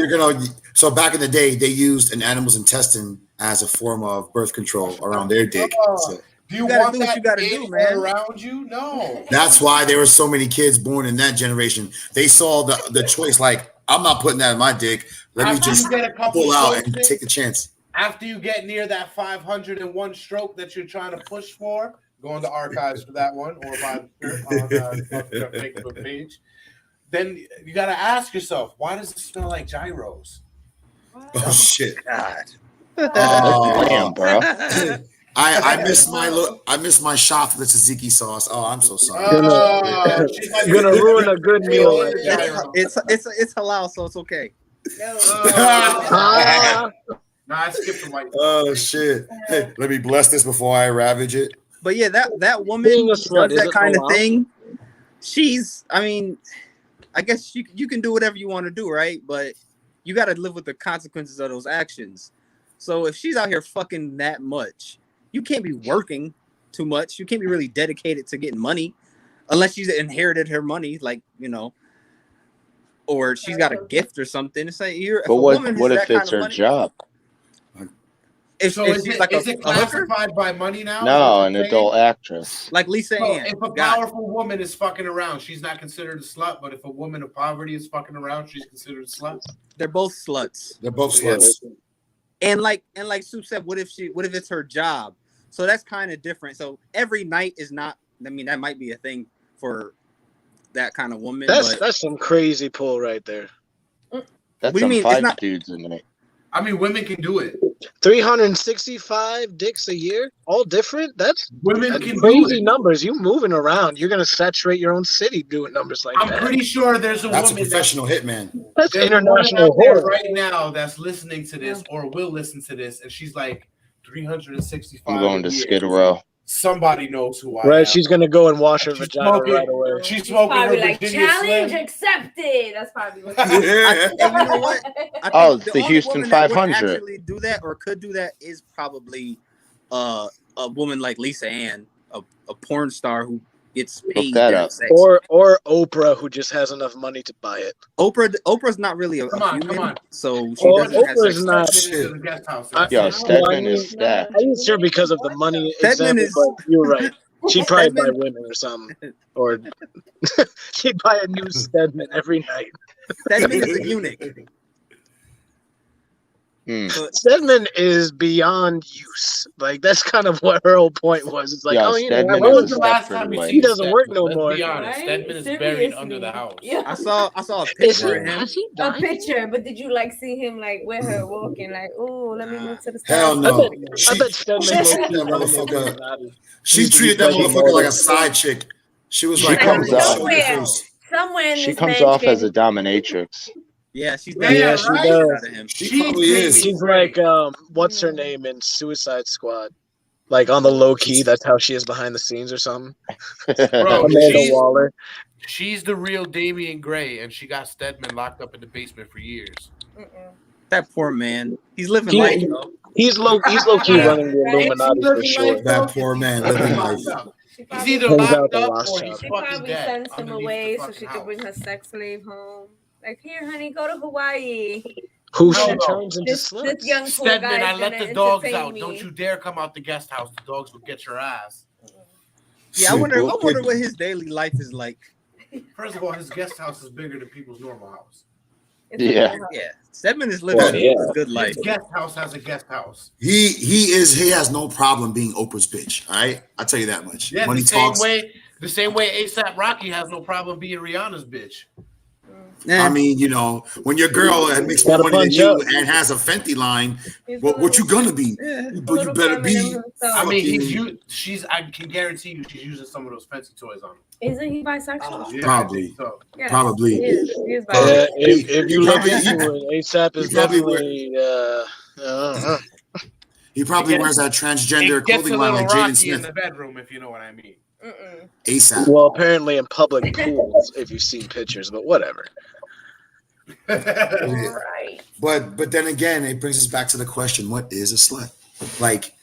so back in the day, they used an animal's intestine as a form of birth control around their dick. So Do you gotta want do what that you gotta in do, or man. around you? No. that's why there were so many kids born in that generation. They saw the choice like, I'm not putting that in my dick. Let me After just you get a couple pull out and strokes take a chance. After you get near that 501 stroke that you're trying to push for, go on the archives for that one, or buy the Facebook page. Then you got to ask yourself, why does it smell like gyros? Oh shit! God. Oh, Damn, bro. I missed my shot for the tzatziki sauce. Oh, I'm so sorry. Gonna ruin a good meal. Right there. It's halal, so it's okay. No, I skipped the white. Oh shit! Hey, let me bless this before I ravage it. But yeah, that woman Being a does slut, is that it kind of halal? thing. I mean, I guess you can do whatever you want to do, right? But you got to live with the consequences of those actions. So if she's out here fucking that much, you can't be working too much. You can't be really dedicated to getting money, unless she's inherited her money, like, you know, or she's got a gift or something. It's like But what if it's her job? So is it classified by money now? No, an adult actress. Like Lisa So Ann. if a powerful woman is fucking around, she's not considered a slut. But if a woman of poverty is fucking around, she's considered a slut. They're both sluts. They're both sluts. And like Soup said, what if it's her job? So that's kind of different. So every night is not. I mean, that might be a thing for that kind of woman. That's some crazy pull right there. That's What do you some mean? It's 5 not- dudes a night. I mean, women can do it. 365 dicks a year, all different. That's Women can crazy do it. numbers. You moving around, you're gonna saturate your own city doing numbers like I'm that. pretty sure there's a That's a woman professional hitman. That's there's a woman international out there horror. right now that's listening to this or will listen to this, and she's like 365. I'm going to a year. Skid Row. Somebody knows who I am. Right, she's gonna go and wash her vagina smoking- right away. She's smoking Probably her like Virginia challenge Slim. accepted. That's probably what. And you know what? I think Oh, it's the only Houston woman that would 500. actually do that or could do that is probably a woman like Lisa Ann, a porn star who gets paid that during up. sex. Or Oprah, who just has enough money to buy it. Oprah's not really a Come on, human, come on. so she Well, doesn't have Oprah's sex. not. Stedman is in the guest house. Yo, Stedman I is mean, stacked. I ain't sure because of the money Stedman example, is- but you're right. She'd probably buy Stedman- women or something, or she'd buy a new Stedman every night. Stedman is a eunuch. Stedman is beyond use. Like that's kind of what her whole point was. It's like, Yeah, oh, you know, Stedman When is was a the last Stepford time you wife. seen He doesn't work Stedman? no Let's more. be honest. Right? Stedman is buried Seriously. under the house. Yeah. I saw a Is picture of he? him. Has he A died? picture, but did you like see him like with her walking? Like, oh, let me move to the side. Hell no. I bet Stedman She low-key treated that wanted to be motherfucker. Illuminati. She treated that motherfucker like a side chick. She was She like, comes oh, out- show me your face. Somewhere in She this comes man's off as game- a dominatrix. Yeah, she's Yeah, she does. She probably is. She's like, what's her name in Suicide Squad? Like on the low key, that's how she is behind the scenes or something. Bro, Amanda Waller. she's the real Damian Gray, and she got Stedman locked up in the basement for years. That poor man. He's living He- life though. He's low key running the Illuminati for sure. That poor man living life. He's either Hangs out locked the up lost or child. he's She fucking probably dead. sends him underneath away the so fucking she house. could bring her sex slave home. Like, here, honey, go to Hawaii. Who she turns into This young poor Stedman, guy's I let gonna the dogs entertain out. me. Don't you dare come out the guest house. The dogs will get your ass. Yeah, I wonder what his daily life is like. First of all, his guest house is bigger than people's normal house. Yeah. Yeah. Stedman is living a good life. His guest house has a guest house. He has no problem being Oprah's bitch. All right, I'll tell you that much. Yeah, When the he same talks, way ASAP Rocky has no problem being Rihanna's bitch. I mean, you know, when your girl makes more money than you and has a Fenty line, what you gonna be? But you better be. I mean, I can guarantee you, she's using some of those fancy toys on him. Isn't he bisexual? Yeah, Probably. so. Yes, Probably. He is Yeah, bisexual. if you look into it, ASAP is definitely. He probably wears that transgender It gets clothing a line little like Jaden rocky in Smith. the bedroom, if you know what I mean. ASAP. Well, apparently in public pools, if you've seen pictures, but whatever. But then again, it brings us back to the question: what is a slut? Like,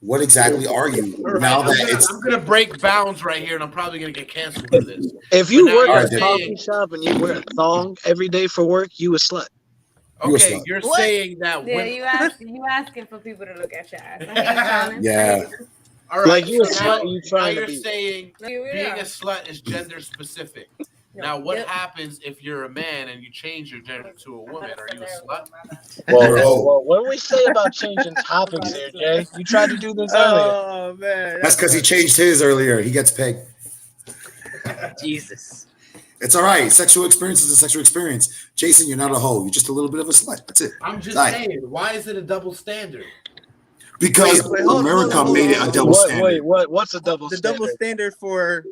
what exactly are you? Now that I'm gonna break bounds right here, and I'm probably gonna get canceled for this. If you But now work you're at a coffee saying- shop and you wear a thong every day for work, you a slut. Okay, you're What? saying that Yeah, women. you asking for people to look at your ass. I ain't trying. Yeah. All right, Like, you a so slut, now, you now trying to you're be- saying No, you being are. a slut is gender specific. Now, what happens if you're a man and you change your gender to a woman? Are you a slut? Well, what do we say about changing topics here, Jay? You tried to do this earlier. Oh man, That's because he changed his earlier. He gets pegged. Jesus. It's all right. Sexual experience is a sexual experience. Jason, you're not a hoe. You're just a little bit of a slut. That's it. I'm just Right. saying, why is it a double standard? Because hold on, America hold on, made it hold a on. double standard. What's a double The standard? double standard for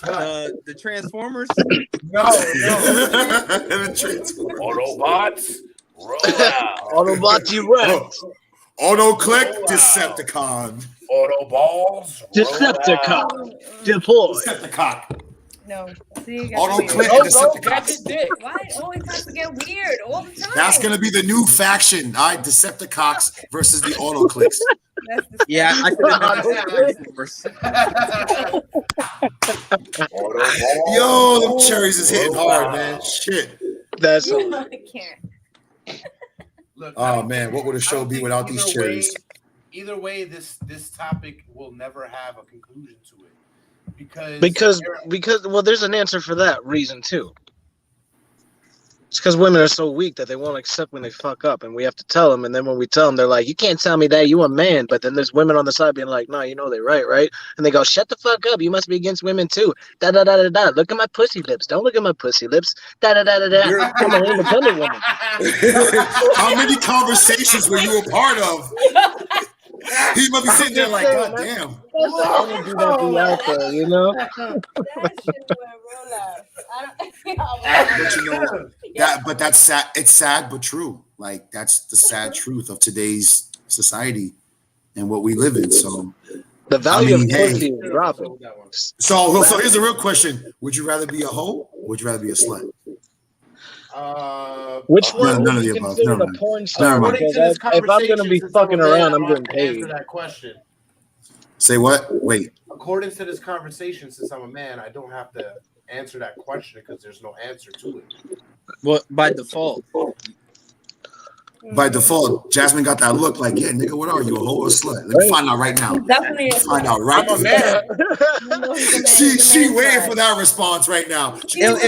the Transformers? No. Autobots, roll out. Autobots, you wrecked. Auto click, Decepticon. Autoballs, Decepticon. Deploy. Decepticon. No. See, Auto click, Grab Decepticon. his dick. Why it always has to get weird all the time? That's gonna be the new faction. All right, Decepticons versus the auto clicks. Yeah, I should have never said Transformers. Yo, them cherries is hitting hard, man. Shit. That's I can't. Look, Oh man, what would a show be without these cherries? Either way, this topic will never have a conclusion to it Because well, there's an answer for that reason too. It's because women are so weak that they won't accept when they fuck up, and we have to tell them. And then when we tell them, they're like, "You can't tell me that. You a man." But then there's women on the side being like, "No, you know they're right?" And they go, "Shut the fuck up. You must be against women too." Da da da da da. Look at my pussy lips. Don't look at my pussy lips. Da da da da da. I'm an independent woman. How many conversations were you a part of? He must be sitting there like, God damn. That's the energy that be out there, you know. But you know that's sad. It's sad but true. Like that's the sad truth of today's society and what we live in. So the value of pussy is dropping. So here's a real question: would you rather be a hoe? Or would you rather be a slut? Which one none of would the you above. consider Never a mind. porn star? Never mind. Because if I'm gonna be fucking around, I'm getting paid. Answer that question. Say what? Wait. According to this conversation, since I'm a man, I don't have to answer that question because there's no answer to it. Well, by default. By default, Jasmine got that look like, yeah, nigga, what are you, a hoe or a slut? Let me find out right now. Definitely. Find out right I'm a man. She waiting for that response right now. It's not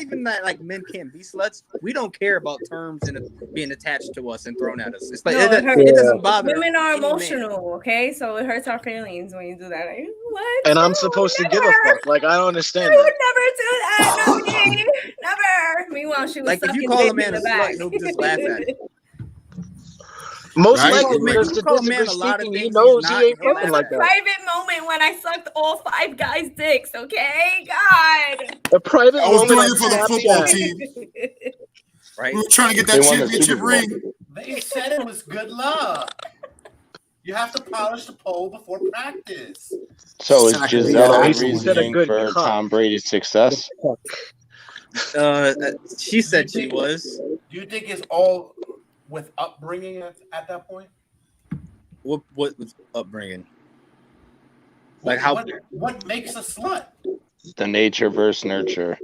even that like men can't be sluts. We don't care about terms and being attached to us and thrown at us. It's like it doesn't bother. Women are any man. emotional, okay? So it hurts our feelings when you do that. Like, what? And I'm supposed to give a fuck. Like I don't understand. I would never do that. No, me. Never. Meanwhile, she was Like if you sucking call a dick man in a the back. slut, he'll just laugh at it. Most Right? likely, Man, because you call a man statistically a lot of speaking, he things knows he's he not, ain't he'll fucking laugh like that. Private moment when I sucked all 5 guys' dicks, okay? God. A private I was moment doing on it for the Snapchat. football team. Right? We were trying to get that They won the championship Super Bowl. ring. They said it was good luck. You have to polish the pole before practice. So is Exactly. Giselle Yeah, reasoning good for cut. Tom Brady's success? She said she was. Do you think it's all with upbringing at that point? What was upbringing? Like how? What makes a slut? The nature versus nurture.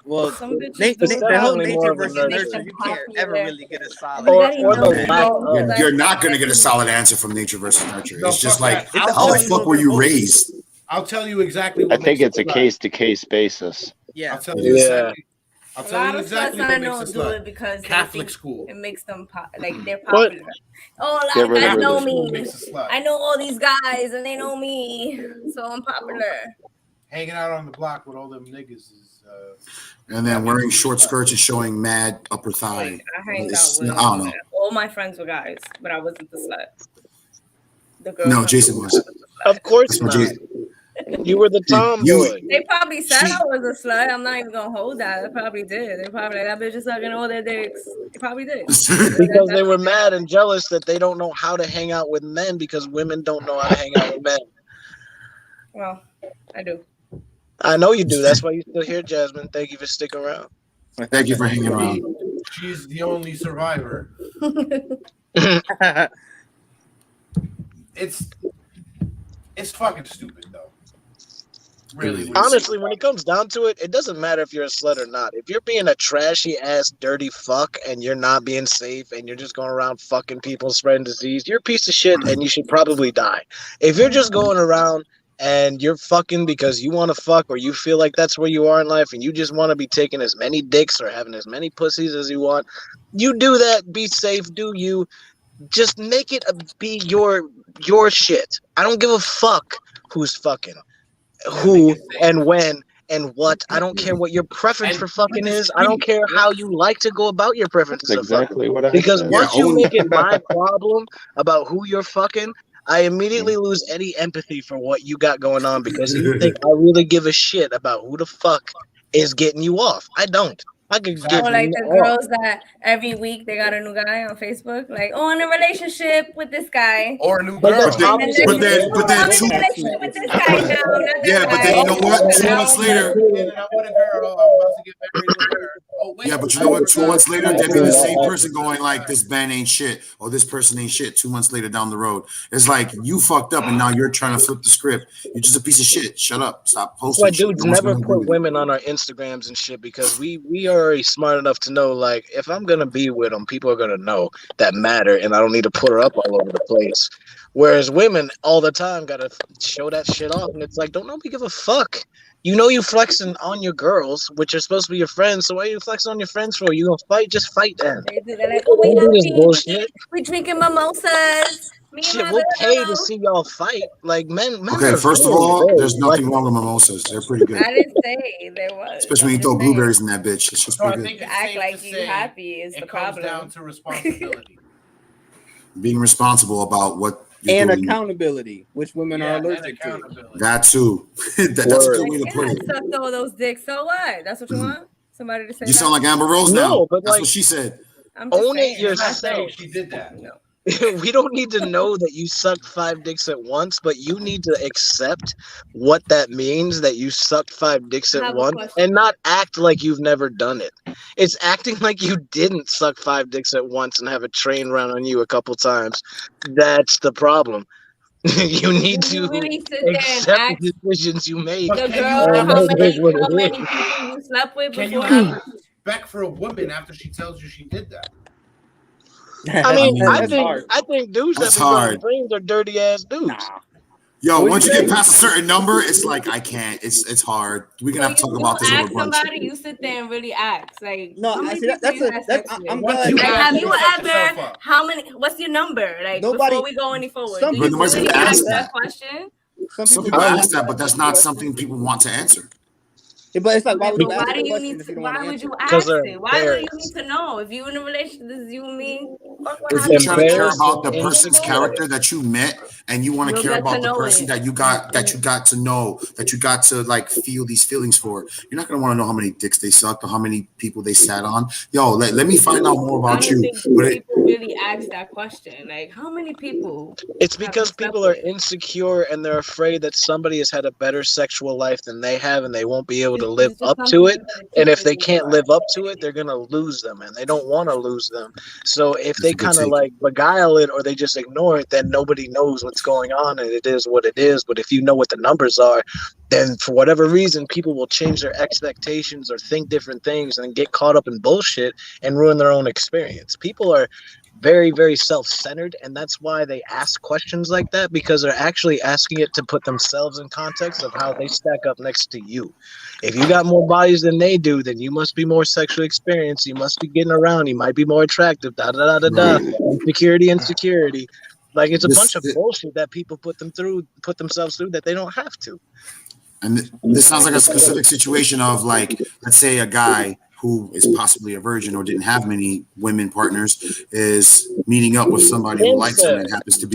Well, Some bitches the whole definitely nature more of a versus nurture. nurture, you can't ever really get a solid. Or answer. the lack of. You're not going to get a solid answer from nature versus nurture. No, It's just fuck like, that. I'll how tell the you fuck what were you both. raised? I'll tell you exactly I what think makes it's a case to case basis. Yeah. I'll tell you exactly. I'll A tell lot you of exactly sluts I what know makes a do slut. it because they Catholic think school. it makes them like they're But- popular. Oh, a lot Get of rid of guys know religion. me. Makes a slut. I know all these guys and they know me, so I'm popular. Hanging out on the block with all them niggas is. And then wearing short skirts and showing mad upper thigh. I hanged out It's- with I don't know. all my friends were guys, but I wasn't the slut. The girl. No, Jason was. Of course No, not. Jason. You were the tomboy. They probably said I was a slut. I'm not even gonna hold that. They probably did. They probably like that bitch is sucking all their dicks. They probably did. Because they were mad and jealous that they don't know how to hang out with men because women don't know how to hang out with men. Well, I do. I know you do. That's why you're still here, Jasmine. Thank you for sticking around. Thank you for hanging around. She's the only survivor. It's fucking stupid though. Really. Honestly, when it comes down to it, it doesn't matter if you're a slut or not. If you're being a trashy ass dirty fuck and you're not being safe and you're just going around fucking people spreading disease, you're a piece of shit and you should probably die. If you're just going around and you're fucking because you want to fuck or you feel like that's where you are in life and you just want to be taking as many dicks or having as many pussies as you want, you do that. Be safe. Do you. Just make it be your shit. I don't give a fuck who's fucking, who and when and what. I don't care what your preference for fucking is. I don't care how you like to go about your preferences That's of fucking. exactly what I Because said. once Yeah, you only- make it my problem about who you're fucking, I immediately lose any empathy for what you got going on because you think I really give a shit about who the fuck is getting you off. I don't. I could give Or like the no girls that every week they got a new guy on Facebook, like, oh, in a relationship with this guy. Or a new But girl. the problem is- But then I'm in a relationship with this guy now. Not this Yeah, but guy. then you know what? 2 months later. I'm with a girl. I'm about to get married with her. Oh, wait. Yeah, but you know what? 2 months later, they'd be the same person going like, this man ain't shit, or this person ain't shit 2 months later down the road. It's like, you fucked up and now you're trying to flip the script. You're just a piece of shit. Shut up. Stop That's posting why shit. dudes No one's never gonna put agree with women on our Instagrams and shit because we are already smart enough to know, like, if I'm gonna be with them, people are gonna know that matter, and I don't need to put her up all over the place. Whereas women all the time gotta show that shit off, and it's like, don't nobody give a fuck. You know you flexing on your girls, which are supposed to be your friends. So why are you flexing on your friends for? You gonna fight? Just fight then. They do that, like, oh, we Don't do this happy. bullshit. We drinking mimosas. Me and Shit, my we'll pay girl. to see y'all fight. Like men Okay, are first of very, all, very there's nothing flexible. wron with mimosas. They're pretty good. I didn't say there was. Especially when you throw blueberries in that bitch. It's just So I pretty think good. it's Act safe like to you say happy is the it comes problem. down to responsibility. Being responsible about what you're And doing. accountability, which women are allergic to. That too. That's a good way to Yeah, put I it. sucked all those dicks. So what? That's what you want? Somebody to say You that? sound like Amber Rose now. No, but That's like, what she said. I'm just own saying, it yourself. She did that. No. We don't need to know that you sucked 5 dicks at once, but you need to accept what that means that you sucked 5 dicks I at have a once question. and not act like you've never done it. It's acting like you didn't suck 5 dicks at once and have a train run on you a couple times. That's the problem. You need Do you to really sit there and accept ask the decisions you make. the Can you girl and how it is what it many is. people you slept with Can you before? have respect for a woman after she tells you she did that? I mean, I That's think hard. dudes that That's be running hard. trains are dirty ass dudes. Yo, What'd once you you get say? past a certain number, it's like I can't. It's hard. We can So have to you talk about don't this over ask lunch. somebody, you sit there and really ask. Like, No, how many see, people that's you a had that's sex with? I'm Once glad. you Like, ask, have you you set yourself ever? up. How many? What's your number? Like, Nobody- before we go any forward, some do you people- Nobody's really gonna ask ask that that. question? Some people ask that, but that's not something people want to answer. Yeah, but it's like, why would But you ask why the do you question need if to? you don't Why want to would answer? you Because ask they're it? Why do you need embarrassed. to know? If you in a relationship, this is you and me. Fuck what If happened? you're trying to care Embarrassed about the and person's insecure. character that you met, and you want to You'll care get about to the know person it. that you got to know, that you got to like feel these feelings for, you're not gonna want to know how many dicks they sucked or how many people they sat on. Yo, let me find out more I about don't you. think But people really really ask that question. Like, how many people? It's because people are insecure and they're afraid that somebody has had a better sexual life than they have and they won't be able to live up to it. And if they can't live up to it, they're gonna lose them, and they don't want to lose them. So if they kind of like beguile it or they just ignore it, then nobody knows what's going on, and it is what it is. But if you know what the numbers are, then for whatever reason, people will change their expectations or think different things and get caught up in bullshit and ruin their own experience. People are very, very self-centered, and that's why they ask questions like that, because they're actually asking it to put themselves in context of how they stack up next to you. If you got more bodies than they do, then you must be more sexually experienced, you must be getting around, you might be more attractive, da-da-da-da-da, insecurity. Like, it's a bunch of bullshit that people put themselves through that they don't have to. And this sounds like a specific situation of, like, let's say a guy who is possibly a virgin or didn't have many women partners is meeting up with somebody who likes him and happens to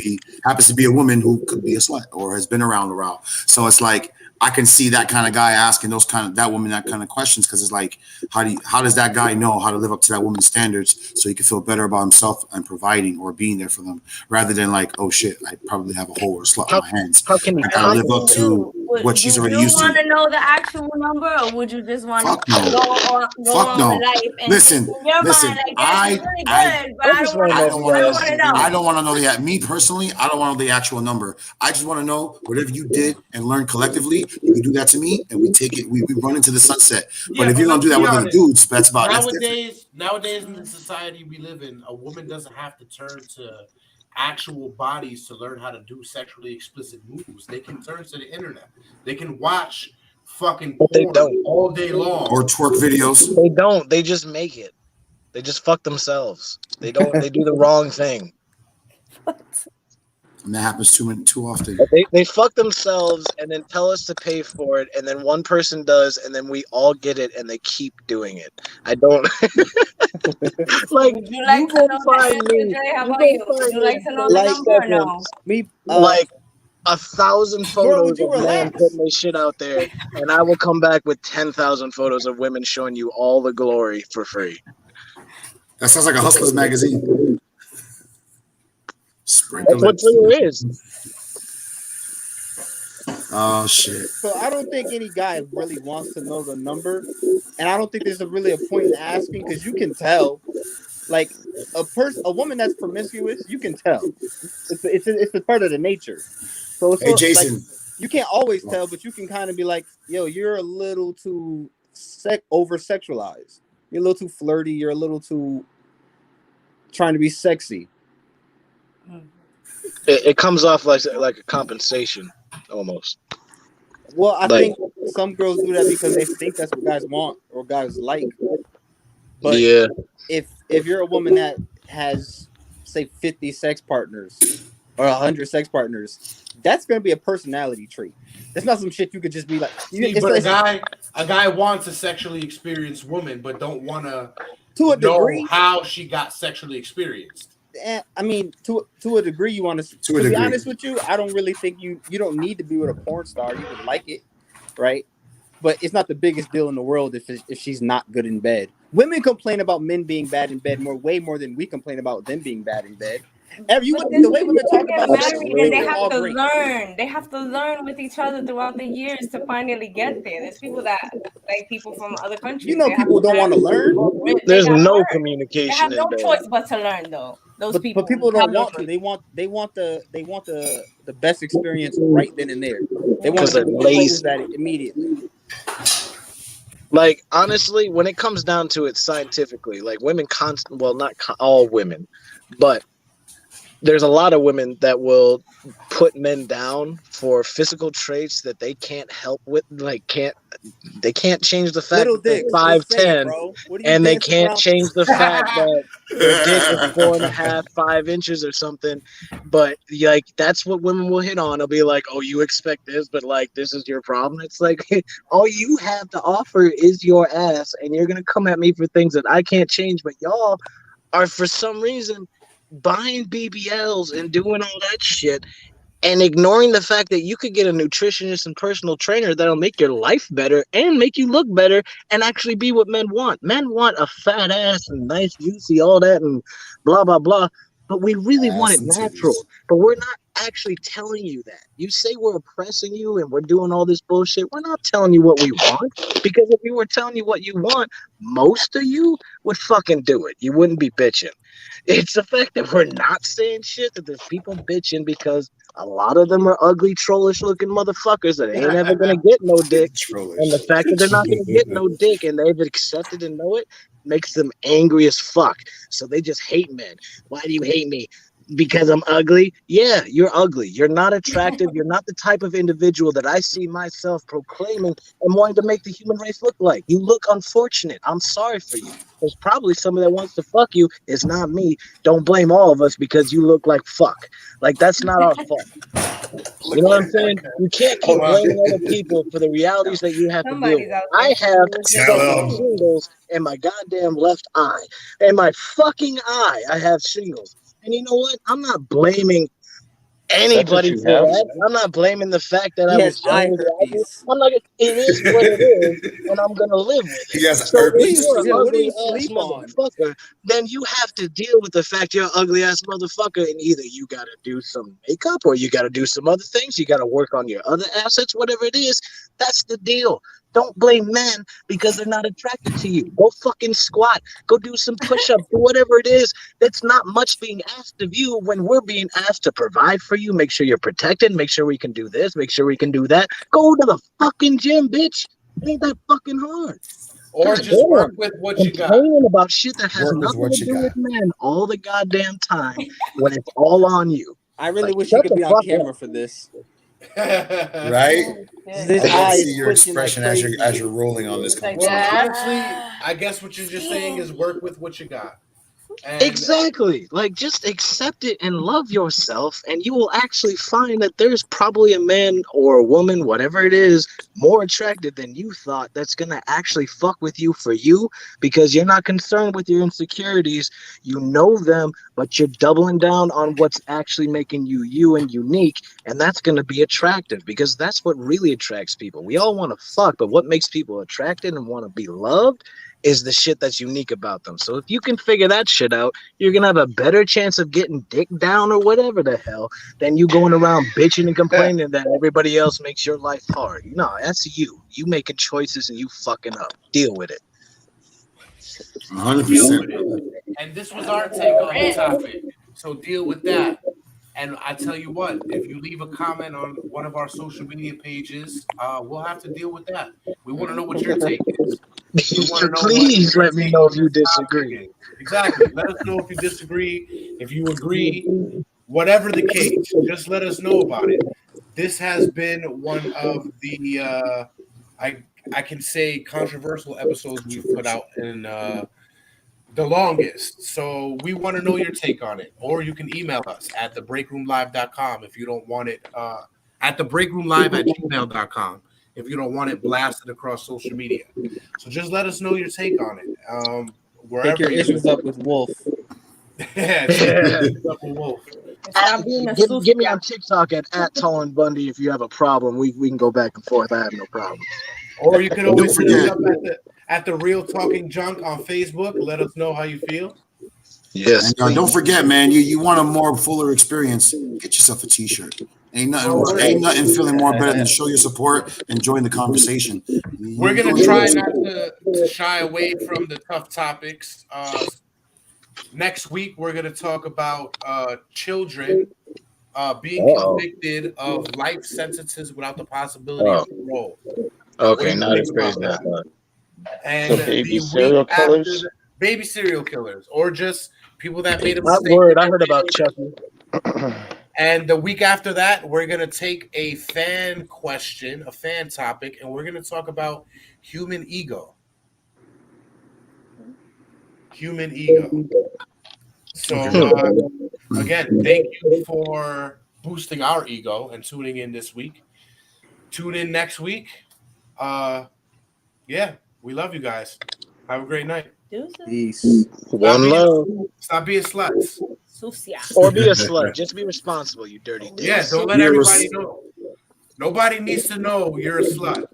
be a woman who could be a slut or has been around a while. So it's like, I can see that kind of guy asking that woman that kind of questions, because it's like, how does that guy know how to live up to that woman's standards so he can feel better about himself and providing or being there for them, rather than like, oh shit, I probably have a hole or a slut on my hands. How can I gotta live up to what she's already used to. Would you want to know the actual number, or would you just want to go on with life? And Listen, in your mind, like, that's really good, but I don't want to know. I don't want to know me personally, I don't want to know the actual number. I just want to know whatever you did and learned collectively, you can do that to me, and we take it, we run into the sunset. But if you're gonna do that with other dudes, that's about nowadays in the society we live in, a woman doesn't have to turn to actual bodies to learn how to do sexually explicit moves. They can turn to the internet. They can watch fucking porn all day long. Or twerk videos. They don't. They just make it. They just fuck themselves. They don't. They do the wrong thing. And that happens too often. They fuck themselves and then tell us to pay for it, and then one person does, and then we all get it, and they keep doing it. I don't like. Would you like to know the answer, Jay? How about you? Would you like to know the number or no? Me, like 1,000 photos of men putting their shit out there, and I will come back with 10,000 photos of women showing you all the glory for free. That sounds like a Hustlers magazine. That's what Twitter is. Oh shit. So I don't think any guy really wants to know the number, and I don't think there's really a point in asking, because you can tell. Like a woman that's promiscuous, you can tell. It's a part of the nature. So it's hey Jason, like, you can't always tell, but you can kind of be like, yo, you're a little too over sexualized. You're a little too flirty. You're a little too trying to be sexy. It comes off like a compensation almost. Well, I think some girls do that because they think that's what guys want or guys like. But yeah, if you're a woman that has, say, 50 sex partners or 100 sex partners, that's going to be a personality trait. That's not some shit you could just be like. A guy wants a sexually experienced woman, but don't want to know degree how she got sexually experienced. I mean, to a degree, you want to. To be honest with you, I don't really think you don't need to be with a porn star. You can like it, right? But it's not the biggest deal in the world if she's not good in bed. Women complain about men being bad in bed way more than we complain about them being bad in bed. The way women talk about married, they have to learn. They have to learn with each other throughout the years to finally get there. There's people people from other countries. People don't want to learn. There's no communication. They have no choice but to learn, though. But people don't want to. They want the best experience right then and there. They want to lazy that immediately. Like, honestly, when it comes down to it scientifically, like women not all women, but there's a lot of women that will put men down for physical traits that they can't help with. Like, they can't change the fact that they're 5'10", and they can't change the fact that their dick is 4.5, 5 inches or something. But like, that's what women will hit on. They'll be like, "Oh, you expect this, but like, this is your problem." It's like, all you have to offer is your ass, and you're gonna come at me for things that I can't change. But y'all are, for some reason, buying BBLs and doing all that shit and ignoring the fact that you could get a nutritionist and personal trainer that'll make your life better and make you look better and actually be what men want. Men want a fat ass and nice, juicy, all that and blah, blah, blah. But we really want it natural. But we're not actually telling you that. You say we're oppressing you and we're doing all this bullshit. We're not telling you what we want. Because if we were telling you what you want, most of you would fucking do it. You wouldn't be bitching. It's the fact that we're not saying shit that there's people bitching because a lot of them are ugly, trollish looking motherfuckers that ain't ever gonna get no dick. And the fact that they're not gonna get no dick and they've accepted and know it makes them angry as fuck. So they just hate men. Why do you hate me? Because I'm ugly? Yeah, you're ugly. You're not attractive. You're not the type of individual that I see myself proclaiming and wanting to make the human race look like. You look unfortunate. I'm sorry for you. There's probably somebody that wants to fuck you. It's not me. Don't blame all of us because you look like fuck. Like, that's not our fault. You know what I'm saying? You can't keep blaming other people for the realities that you have to deal with. I have fucking shingles in my goddamn left eye. In my fucking eye, I have shingles. And you know what? I'm not blaming anybody for that. I'm not blaming the fact that I was young. I'm like, it is what it is, and I'm gonna live with it. He has so herpes. if you're an What do ugly you ass sleep on? motherfucker, then you have to deal with the fact you're an ugly ass motherfucker, and either you gotta do some makeup or you gotta do some other things. You gotta work on your other assets, whatever it is. That's the deal. Don't blame men because they're not attracted to you. Go fucking squat. Go do some push-ups. Do whatever it is. That's not much being asked of you when we're being asked to provide for you, make sure you're protected, make sure we can do this, make sure we can do that. Go to the fucking gym, bitch. It ain't that fucking hard. Or God just damn. work with what you got. Complaining about shit that has Work with nothing what to you do got. with men all the goddamn time when it's all on you. I really Like, wish you shut could the be on fuck camera up. for this. Right? This I eye can is see your twitching like expression crazy. as you're rolling on this Well, conversation. honestly, I guess what you're just saying is work with what you got. And Exactly. Like, just accept it and love yourself, and you will actually find that there's probably a man or a woman, whatever it is, more attractive than you thought that's going to actually fuck with you for you because you're not concerned with your insecurities. You know them, but you're doubling down on what's actually making you you and unique, and that's going to be attractive because that's what really attracts people. We all want to fuck, but what makes people attracted and want to be loved is the shit that's unique about them. So if you can figure that shit out, you're gonna have a better chance of getting dick down or whatever the hell than you going around bitching and complaining that everybody else makes your life hard. No, that's you. You making choices and you fucking up. Deal with it. 100%. And this was our take on the topic. So deal with that. And I tell you what, if you leave a comment on one of our social media pages, we'll have to deal with that. We want to know what your take is. Please let me know if you disagree. Exactly. Let us know if you disagree, if you agree, whatever the case. Just let us know about it. This has been one of the I can say controversial episodes we've put out in the longest. So we want to know your take on it. Or you can email us at thebreakroomlive.com if you don't want it at thebreakroomlive@gmail.com if you don't want it blasted across social media. So just let us know your take on it. Wherever Take your issues up with Wolf. Yeah, take your issues up with Wolf. Get me on TikTok at Tolan Bundy if you have a problem. We can go back and forth. I have no problem. Or you can always hit us up at the Real Talking Junk on Facebook. Let us know how you feel. Yes. And don't forget, man, you want a more fuller experience, get yourself a t-shirt. Ain't nothing feeling more better than show your support and join the conversation. We're gonna try not to shy away from the tough topics. Next week we're gonna talk about children being convicted of life sentences without the possibility of parole. Okay, not as crazy as that. And so baby serial killers, baby serial killers, or just people that made a That mistake. word, I heard about Chucky. And the week after that, we're gonna take a fan question, a fan topic, and we're gonna talk about human ego. Human ego. So again, thank you for boosting our ego and tuning in this week. Tune in next week. Yeah, we love you guys. Have a great night. Peace. One love. Stop being sluts. Or be a slut. Just be responsible, you dirty dicks. Yeah, don't let everybody know. Nobody needs to know you're a slut.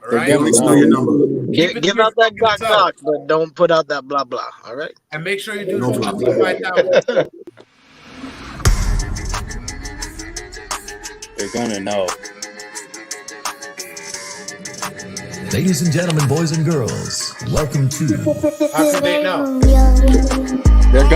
All right? At least know your number. Give out that cock, but don't put out that blah blah. All right. And make sure you do No the blah, pussy blah. fight out. They're gonna know. Ladies and gentlemen, boys and girls, welcome to How can they know? Bedroom, yo. They're